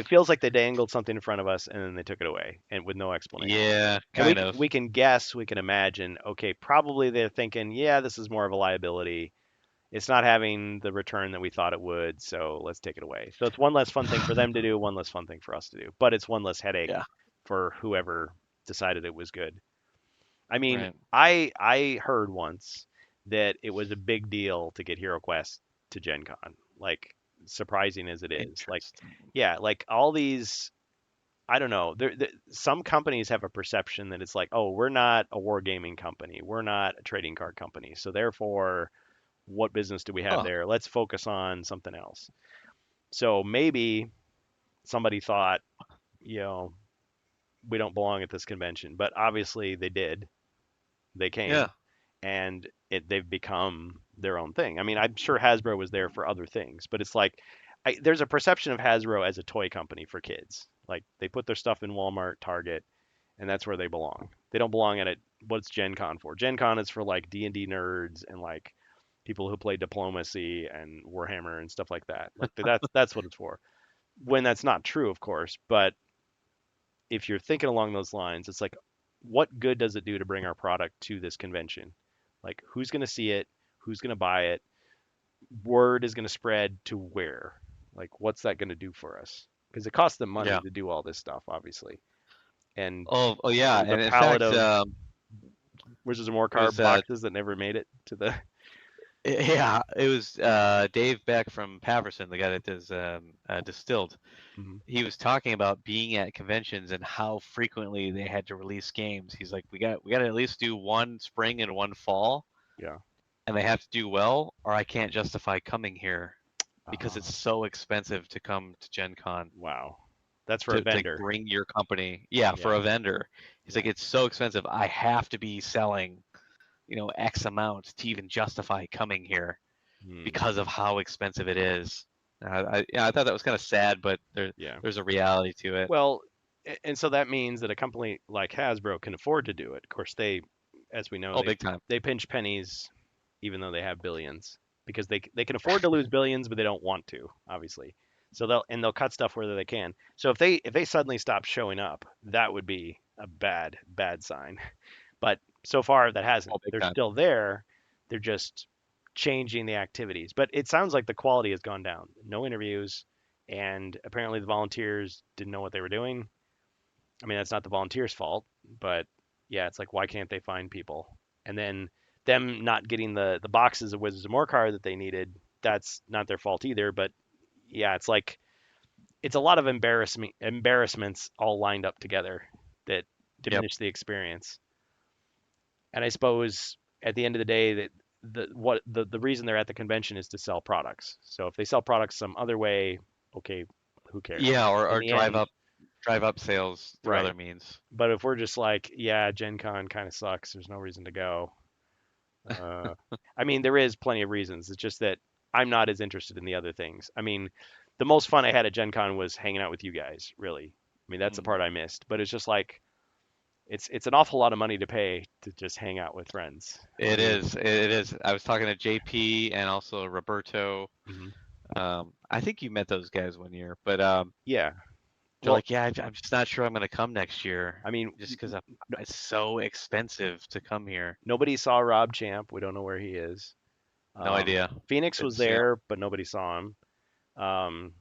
feels like they dangled something in front of us and then they took it away and with no explanation. Yeah, And we kind of. we can guess, we can imagine, okay, probably they're thinking, yeah, this is more of a liability. It's not having the return that we thought it would, so let's take it away. So it's one less fun thing for them to do, one less fun thing for us to do. But it's one less headache Yeah, for whoever decided it was good. I mean, right. I heard once that it was a big deal to get HeroQuest to Gen Con. Like, surprising as it is. Like, Interesting. yeah, like all these, I don't know. Some companies have a perception that it's like, oh, we're not a wargaming company. We're not a trading card company. So therefore, what business do we have Huh. there? Let's focus on something else. So maybe somebody thought, you know, we don't belong at this convention, but obviously they did. They Yeah. came, and they've become their own thing. I mean, I'm sure Hasbro was there for other things, but it's like there's a perception of Hasbro as a toy company for kids. Like they put their stuff in Walmart, Target, and that's where they belong. They don't belong at it. What's Gen Con for? Gen Con is for like D&D nerds and like people who play diplomacy and Warhammer and stuff like that. Like that's what it's for. When that's not true, of course, but if you're thinking along those lines, it's like, what good does it do to bring our product to this convention? Like, who's going to see it? Who's going to buy it? Word is going to spread to where? Like, what's that going to do for us? Because it costs them money Yeah. to do all this stuff, obviously. And Oh, yeah. there's a And in pallet fact, of Wizards of it was Morcar boxes that never made it to the. yeah, it was Dave Beck from Paverson, the guy that does Distilled. Mhm. He was talking about being at conventions and how frequently they had to release games. He's like, we got to at least do one spring and one fall, Yeah. and they have to do well, or I can't justify coming here because Uh, it's so expensive to come to Gen Con wow. That's for a to vendor. bring your company. Yeah, for Yeah. a vendor. He's Yeah. like, it's so expensive. I have to be selling, X amount to even justify coming here Hmm. because of how expensive it is. Yeah, I thought that was kind of sad, but Yeah. there's a reality to it. Well, and so that means that a company like Hasbro can afford to do it. Of course, as we know, Oh, big time. they pinch pennies, even though they have billions, because they can afford to lose billions, but they don't want to, obviously. So they'll cut stuff where they can. So if they suddenly stop showing up, that would be a bad sign. But so far that hasn't. Oh, big They're time. still there. They're just changing the activities. But it sounds like the quality has gone down. No interviews, and apparently the volunteers didn't know what they were doing. I mean, that's not the volunteers' fault, but yeah, it's like why can't they find people? And then them not getting the boxes of Wizards of Morcar that they needed, that's not their fault either. But yeah, it's like it's a lot of embarrassments all lined up together that Yep. diminish the experience. And I suppose at the end of the day that the reason they're at the convention is to sell products. So if they sell products some other way, okay, who cares? Yeah, In or the drive end, up sales through right. other means. But if we're just like, yeah, Gen Con kind of sucks, there's no reason to go. Uh, I mean, there is plenty of reasons. It's just that I'm not as interested in the other things. I mean, the most fun I had at Gen Con was hanging out with you guys, really. I mean, that's the Mm. part I missed. But it's just like it's an awful lot of money to pay to just hang out with friends. I It mean, is. It is. I was talking to JP and also Roberto. mhm. I think you met those guys one year, but Yeah. they're Well, like, yeah, I'm just not sure I'm gonna come next year, I mean, just because it's so expensive to come here. nobody saw Rob Champ. We don't know where he is. No idea. Phoenix Didn't was see him. there, but nobody saw him. Um,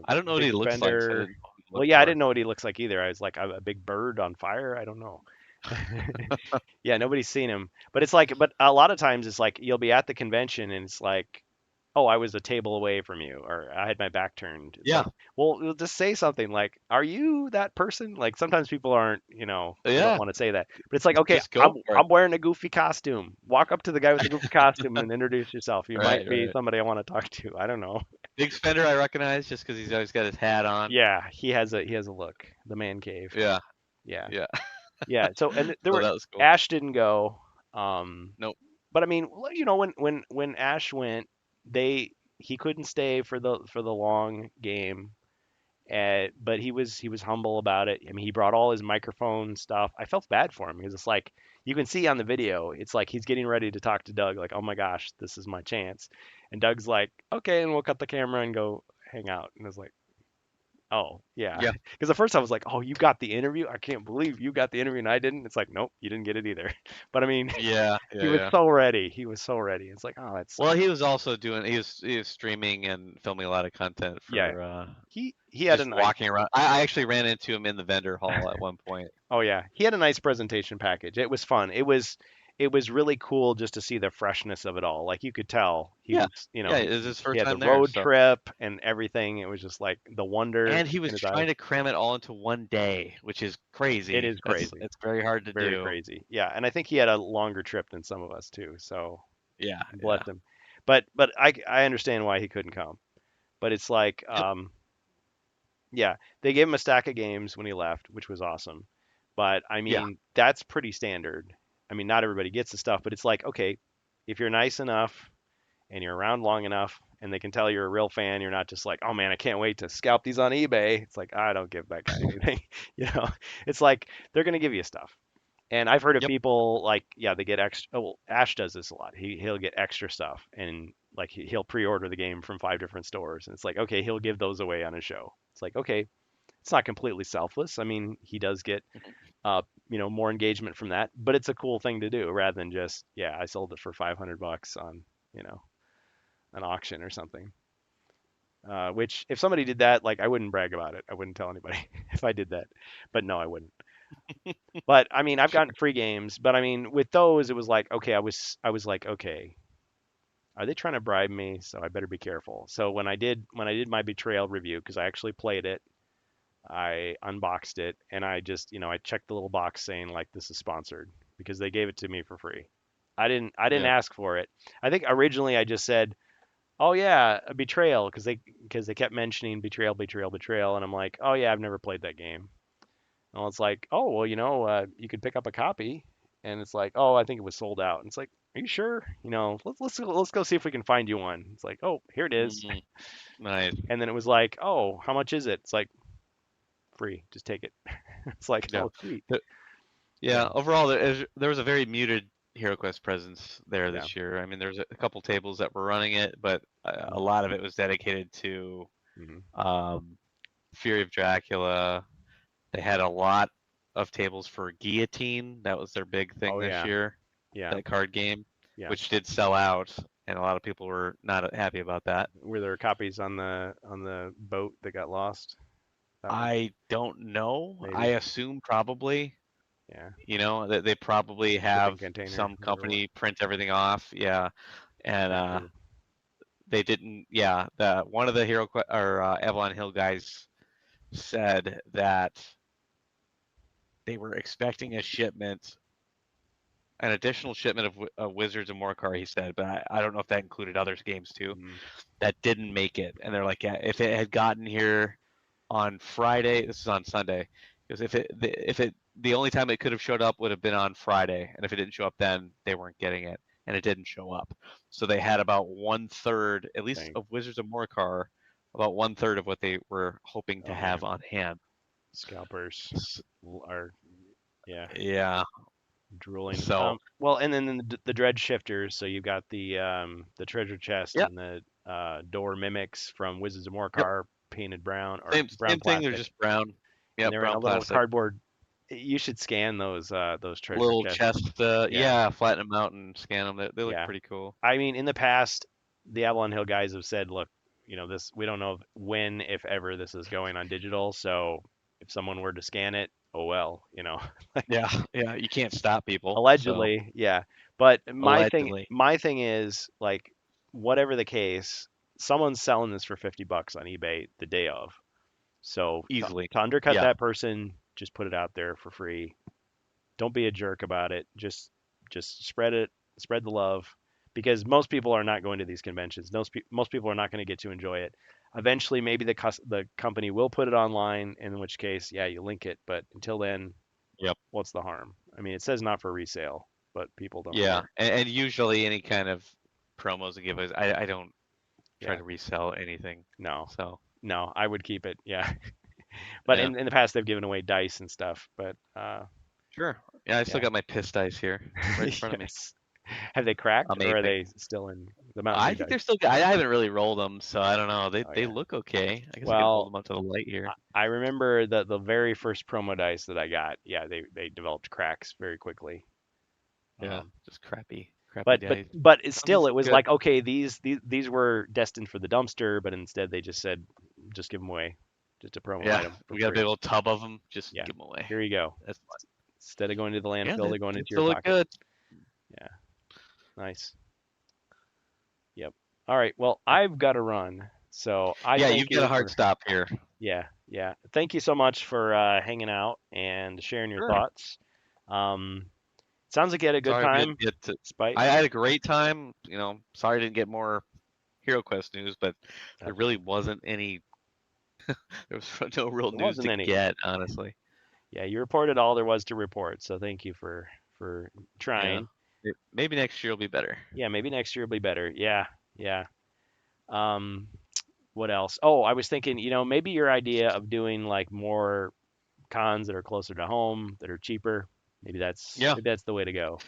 I don't know what Big he looks like, so I Spender. didn't know who to Well, look yeah, I for. didn't know what he looks like either. I was like a big bird on fire. I don't know. Yeah, nobody's seen him. But it's like, but a lot of times it's like you'll be at the convention and it's like, oh, I was a table away from you, or I had my back turned. It's Yeah, like, well, you'll just say something like, are you that person? Like sometimes people aren't, they don't yeah. want to say that. But it's like, okay, Just go I'm for it. I'm wearing a goofy costume. Walk up to the guy with the goofy costume and introduce yourself. You Right, might be right. somebody I want to talk to. I don't know. Big Spender I recognize just because he's always got his hat on. Yeah, he has a look. The man cave. Yeah, Yeah. yeah. Yeah. So and there So were that was cool. Ash didn't go. Um, Nope. but I mean, when Ash went, he couldn't stay for the long game. But he was humble about it. I mean, he brought all his microphone stuff. I felt bad for him because it's like you can see on the video, it's like he's getting ready to talk to Doug, like, oh my gosh, this is my chance. And Doug's like, okay, and we'll cut the camera and go hang out. And it's like, oh, yeah. Yeah, Because at first I was like, oh, you got the interview? I can't believe you got the interview and I didn't. It's like, nope, you didn't get it either. But I mean, yeah, he yeah, was yeah. so ready. He was so ready. It's like, oh, that Well, sucks. he was also doing. He was streaming and filming a lot of content Yeah, for he had a just nice. walking around. I actually ran into him in the vendor hall at one point. Oh yeah, he had a nice presentation package. It was fun. It was really cool just to see the freshness of it all. Like you could tell he Yeah, was, yeah. It was his he first had the time there, road so trip and everything. It was just like the wonder and he in was his eyes. trying to cram it all into one day, which is It crazy. is That's crazy, it's very hard to very do. crazy. Yeah, and I think he had a longer trip than some of us too. So Yeah, bless yeah. him. But I understand why he couldn't come. But it's like Yep. yeah, they gave him a stack of games when he left, which was awesome. But I Yeah. mean, that's pretty standard. I mean, not everybody gets the stuff, but it's like, okay, if you're nice enough and you're around long enough and they can tell you're a real fan, you're not just like, oh man, I can't wait to scalp these on eBay. It's like, I don't give that guy anything. You know, it's like they're going to give you stuff. And I've heard of Yep. people like, yeah, they get extra. Oh, well, Ash does this a lot. He'll get extra stuff, and like he'll pre-order the game from 5 different stores, and it's like, okay, he'll give those away on his show. It's like, okay, it's not completely selfless. I mean, he does get, more engagement from that, but it's a cool thing to do rather than just, yeah, I sold it for $500 on, you know, an auction or something. Which if somebody did that, like I wouldn't brag about it. I wouldn't tell anybody if I did that. But no, I wouldn't. But I mean, I've gotten free games, but I mean, with those, it was like, okay, I was like, okay, are they trying to bribe me? So I better be careful. So when I did my Betrayal review, because I actually played it, I unboxed it and I just, I checked the little box saying like this is sponsored because they gave it to me for free. I didn't Yeah. ask for it. I think originally I just said, "Oh yeah, a Betrayal," because they kept mentioning Betrayal, Betrayal, Betrayal, and I'm like, "Oh yeah, I've never played that game." And it's like, "Oh well, you could pick up a copy," and it's like, "Oh, I think it was sold out." And it's like, "Are you sure? Let's go see if we can find you one." It's like, "Oh, here it is." Mm, nice. And then it was like, "Oh, how much is it?" It's like, "Free, just take it." It's like, Yeah. "Oh, sweet." The- Yeah, Yeah. Overall, there was a very muted HeroQuest presence there yeah. this year. I mean, there's a couple tables that were running it, but a Mhm, lot of it was dedicated to mhm, um, Fury of Dracula. They had a lot of tables for Guillotine. That was their big thing Oh this yeah, year, yeah, that card game, yeah. which did sell out, and a lot of people were not happy about that. Were there copies on the boat that got lost? That one I don't know. I maybe. assume probably, Yeah, that they probably shipping have container, some whatever it was. company print everything off. Yeah, and That too. they didn't. Yeah, the one of the Avalon Hill guys said that they were expecting a shipment, an additional shipment of Wizards and Morcar. He said, but I don't know if that included other games too. Mm, That didn't make it, and they're like, yeah, if it had gotten here on Friday, this is on Sunday, because the only time it could have showed up would have been on Friday, and if it didn't show up then, they weren't getting it, and it didn't show up. So they had about 1/3, at least dang. of Wizards of Morcar, about 1/3 of what they were hoping to Oh have man, on hand. scalpers are yeah Yeah. drooling. So Well, and then the dredge shifters. So you've got the treasure chest yeah. and the door mimics from Wizards of Yep. Morcar, painted brown or Same brown thing. They're plastic, just brown. and Yep. they're in a Brown little plastic. cardboard. You should scan those treasure Little chests. chest. Yeah, Yeah. Flatten them out and scan them. They look yeah. pretty cool. I mean, in the past, the Avalon Hill guys have said, look, this we don't know when, if ever, this is going on digital. So if someone were to scan it, oh well, Yeah. Yeah. You can't stop people. So allegedly, yeah. But my thing, allegedly, my thing is like, whatever the case, someone's selling this for $50 on eBay the day of. So easily. to undercut Yeah. that person, just put it out there for free. Don't be a jerk about it. Just spread it, spread the love, because most people are not going to these conventions. Most people are not going to get to enjoy it. Eventually, maybe the company will put it online, in which case, yeah, you link it. But until then, Yep. what's the harm? I mean, it says not for resale, but people don't Yeah. care. And usually any kind of promos and giveaways, I don't try Yeah, to resell anything. no, So no, I would keep it. Yeah, but yeah. in the past they've given away dice and stuff. But Sure. Yeah. I still yeah, got my piss dice here right in front of me. yes. Have they cracked, or are Amazing. they still in the Mountain I Dew think dice? they're still good. I haven't really rolled them, so I don't know. They Oh they yeah. look okay. I guess I can hold Well, them up to the light here. I remember the very first promo dice that I got. Yeah, they developed cracks very quickly. Yeah. Um, Just crappy but dice. it's Some of these still, it look was good. like, okay, these were destined for the dumpster, but instead they just said, just give them away, just a promo Yeah. item for We got a free. big old tub of them. Just Yeah, give them away. here you go. That's fun. Instead of going to the Yeah. landfill, They, they're going they into your still look pocket. good. Yeah, nice. Yep. All right. Well, I've got to run, so I Yeah. thank You've got a you hard for, stop here. yeah, yeah. Thank you so much for hanging out and sharing your Sure. thoughts. Um, Sounds like you had a good Sorry we time, didn't get to. despite. I had a great time. Sorry I didn't get more HeroQuest news, but there That's really okay. wasn't any. There was no real There news wasn't to any. get, honestly. Yeah, you reported all there was to report, so thank you for Yeah. trying. Maybe next year will be better. Yeah, maybe next year will be better. Yeah, yeah. Um, what else? Oh, I was thinking, maybe your idea of doing like more cons that are closer to home, that are cheaper, Yeah. maybe that's the way to go.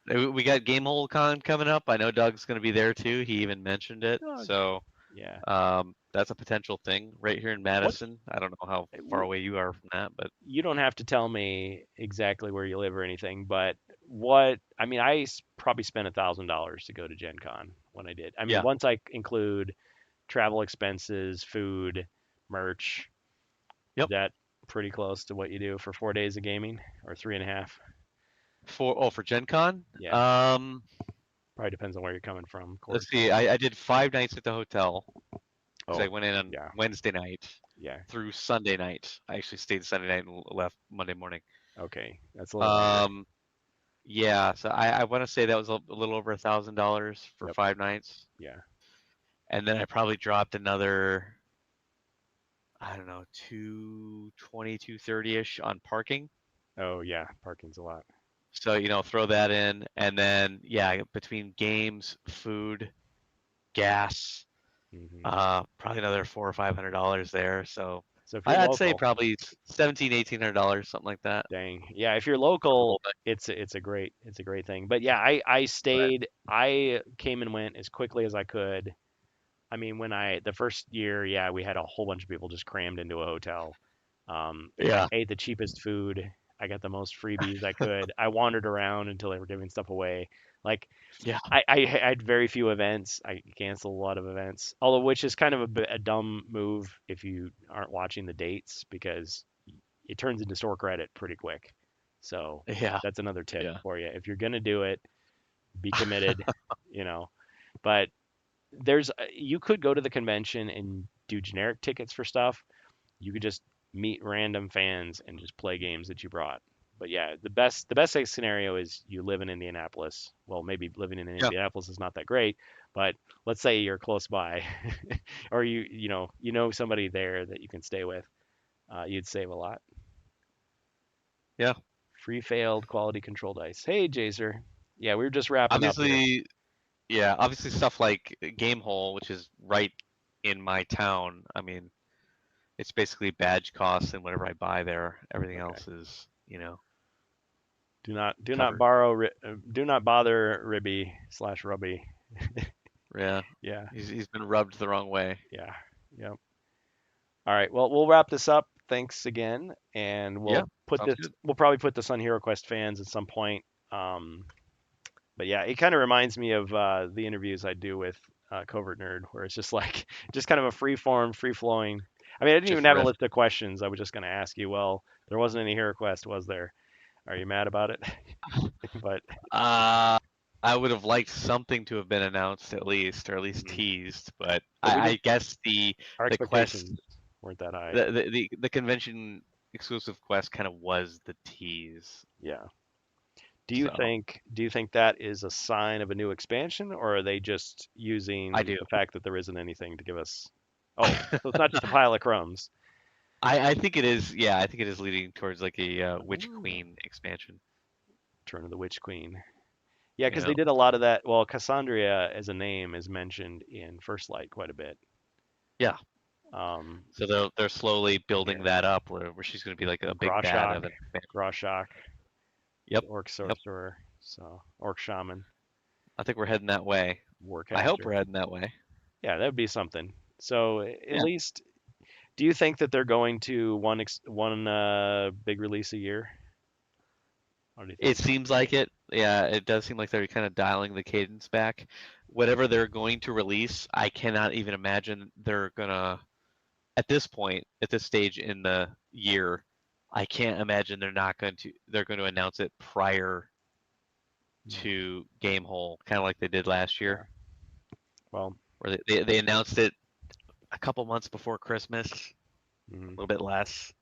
We got Gamehole Con coming up. I know Doug's going to be there too. He even mentioned it. Doug. So Yeah. that's a potential thing right here in What? Madison. I don't know how far away you are from that, but You don't have to tell me exactly where you live or anything, but I mean, probably spent $1,000 to go to Gen Con when I did. I mean, yeah. once I include travel expenses, food, merch, is Yep. that pretty close to what you do for 4 days of gaming, or 3.5? For Gen Con? Yeah, probably depends on where you're coming from, of Let's course. see. I did 5 nights at the hotel because I Oh, went in on yeah, Wednesday night yeah. through Sunday night. I actually stayed Sunday night and left Monday morning. Okay, that's a little longer. Um, yeah, so I want to say that was a little over $1,000 for Yep. 5 nights, Yeah. and then I probably dropped another, I don't know, 220, 230-ish on parking. Oh, yeah. Parking's a lot. So, throw that in, and then yeah, between games, food, gas, Hmm. probably another $400 or $500 there. So So if you're I'd say local, probably 17, $1,800, something like that dang. Yeah, if you're for the whole local, thing. it's a great thing. But yeah, I Right. stayed. I came and went as quickly as I could. I mean, the first year, yeah, we had a whole bunch of people just crammed into a hotel. Yeah. Ate the cheapest food. I got the most freebies I could. I wandered around until they were giving stuff away. Like Yeah. I had very few events. I canceled a lot of events, although which is kind of a dumb move if you aren't watching the dates because it turns into store credit pretty quick. So Yeah. that's another tip Yeah. for you. If you're gonna do it, be committed, you know. But there's you could go to the convention and do generic tickets for stuff. You could just meet random fans and just play games that you brought. But yeah, the best case scenario is you live in Indianapolis. Well, maybe living in Yeah. Indianapolis is not that great, but let's say you're close by, or you know somebody there that you can stay with. You'd save a lot. Yeah. Free failed quality control dice. Hey, Jazer. Yeah, we were just wrapping up here. Obviously, yeah. Obviously, stuff like Game Hole, which is right in my town. I mean, it's basically badge costs and whatever I buy there. Everything Okay. else is, Do not covered. do not bother Ribby/Rubby. Yeah. Yeah, He's been rubbed the wrong way. yeah, yeah. All right. Well, we'll wrap this up. Thanks again, and Yeah. we'll put Sounds this. good. We'll probably put this on HeroQuestFans at some point. But yeah, it kind of reminds me of the interviews I do with Covert Nerd, where it's just like just kind of a free form, free flowing. I mean, I didn't even Just have a riff. list of questions. I was just going to ask you. Well, there wasn't any HeroQuest, was there? Are you mad about it? But Uh, I would have liked something to have been announced at least, or at least mm, teased. But but we I didn't. guess the Our the quest, expectations weren't that high. the convention exclusive quest kind of was the tease. Yeah. So Do you think that is a sign of a new expansion, or are they just I using do. the fact that there isn't anything to give us? Oh, so it's not just a pile of crumbs. I think it is. Yeah, I think it is leading towards like a Witch Oh, Queen expansion. Turn of the Witch Queen. Yeah, because Yeah. they did a lot of that. Well, Cassandra as a name is mentioned in First Light quite a bit. Yeah. Um, So they're slowly building yeah, that up where she's going to be like a big bad Groshok, of an expansion. Groshok, Yep. the Orc Yep. Sorcerer, so Orc Shaman, I think we're heading that way. I hope Warcaster. we're heading that way. Yeah, that would be something. So at Yeah. least, do you think that they're going to one big release a year? What do you It think? seems like it. Yeah, it does seem like they're kind of dialing the cadence back. Whatever they're going to release, I cannot even imagine they're gonna, at this point, at this stage in the year, I can't imagine they're going to announce it prior Mhm. to Game Hole, kind of like they did last Yeah. year, Well, where they announced it a couple months before Christmas, a mhm. little bit less,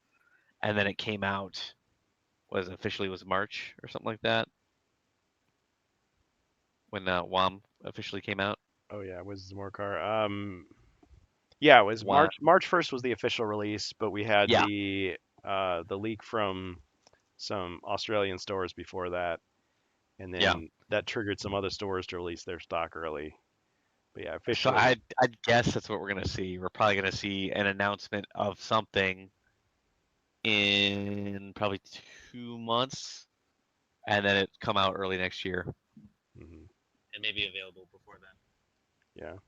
and then it came out, was officially was March or something like that, when WOM officially came out. Oh yeah, Wizards of Morcar. Yeah, it was Wow. March 1st was the official release, but we had Yeah. the leak from some Australian stores before that, and Yeah. then that triggered some other stores to release their stock early. But yeah, So officially, I'd guess that's what we're gonna see. We're probably gonna see an announcement of something in probably 2 months, and then it come out early next year. mhm, And maybe available before then. yeah,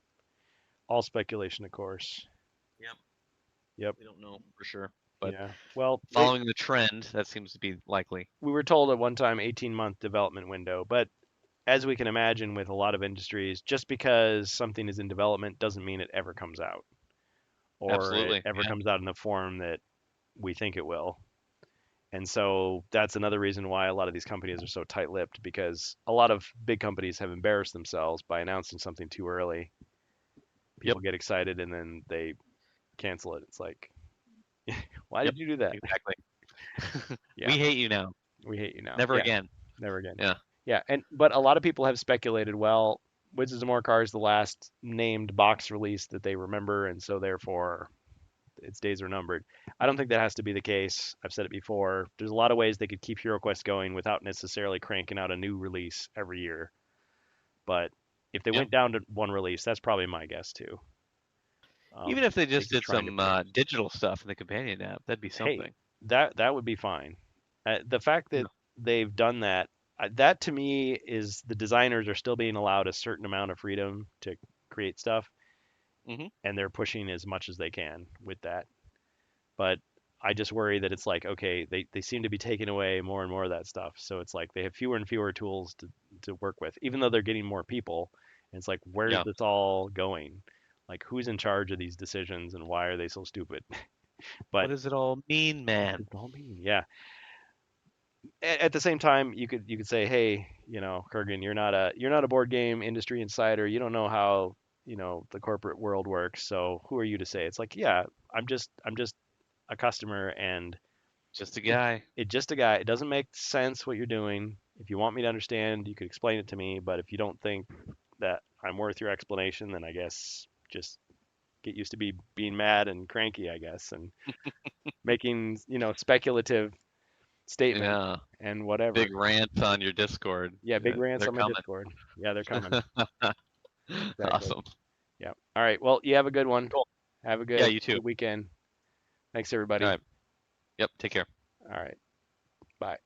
all speculation, of course. Yep. Yep. We don't know for sure, but Yeah. Well, following the trend, that seems to be likely. we were told at one time 18-month development window, but as we can imagine with a lot of industries, just because something is in development doesn't mean it ever comes out or it Absolutely. ever Yeah. comes out in the form that we think it will. And so that's another reason why a lot of these companies are so tight-lipped because a lot of big companies have embarrassed themselves by announcing something too early. Yep. People get excited and then they cancel it. It's like, why Yep. did you do that? Exactly. Yeah, We hate you now. we hate you now. Never Yeah, again. never again. Yeah. Yeah, and but a lot of people have speculated, well, Wizards of Morcar is the last named box release that they remember, and so therefore its days are numbered. I don't think that has to be the case. I've said it before. There's a lot of ways they could keep HeroQuest going without necessarily cranking out a new release every year. But if they Yeah. went down to one release, that's probably my guess too. Even if they I think just they're did trying to some pace. digital stuff in the companion app, that'd be Hey, something. that would be fine. The fact Yeah. that they've done that, that to me is the designers are still being allowed a certain amount of freedom to create stuff, Hmm. and they're pushing as much as they can with that. But I just worry that it's like, okay, they seem to be taking away more and more of that stuff. So it's like they have fewer and fewer tools to work with, even though they're getting more people. And it's like, where's Yeah. this all going? Like, who's in charge of these decisions and why are they so stupid? What But does it all mean, what man? does it all mean? Yeah. At the same time, you could say, hey, Kurgan, you're not a board game industry insider. You don't know how the corporate world works. So who are you to say? It's like, yeah, I'm just a customer, and Just a guy. it just a guy. It doesn't make sense what you're doing. If you want me to understand, you could explain it to me. But if you don't think that I'm worth your explanation, then I guess just get used to being mad and cranky, I guess, and making speculative statements Yeah. and whatever. Big rants on your Discord. Yeah, big rants They're on my coming. Discord. Yeah, they're coming. Exactly. Awesome. Yeah. All right. Well, you have a good one. Cool. Have a Yeah, good you too. weekend. Thanks, All everybody. right. Yep. Take care. All right. Bye.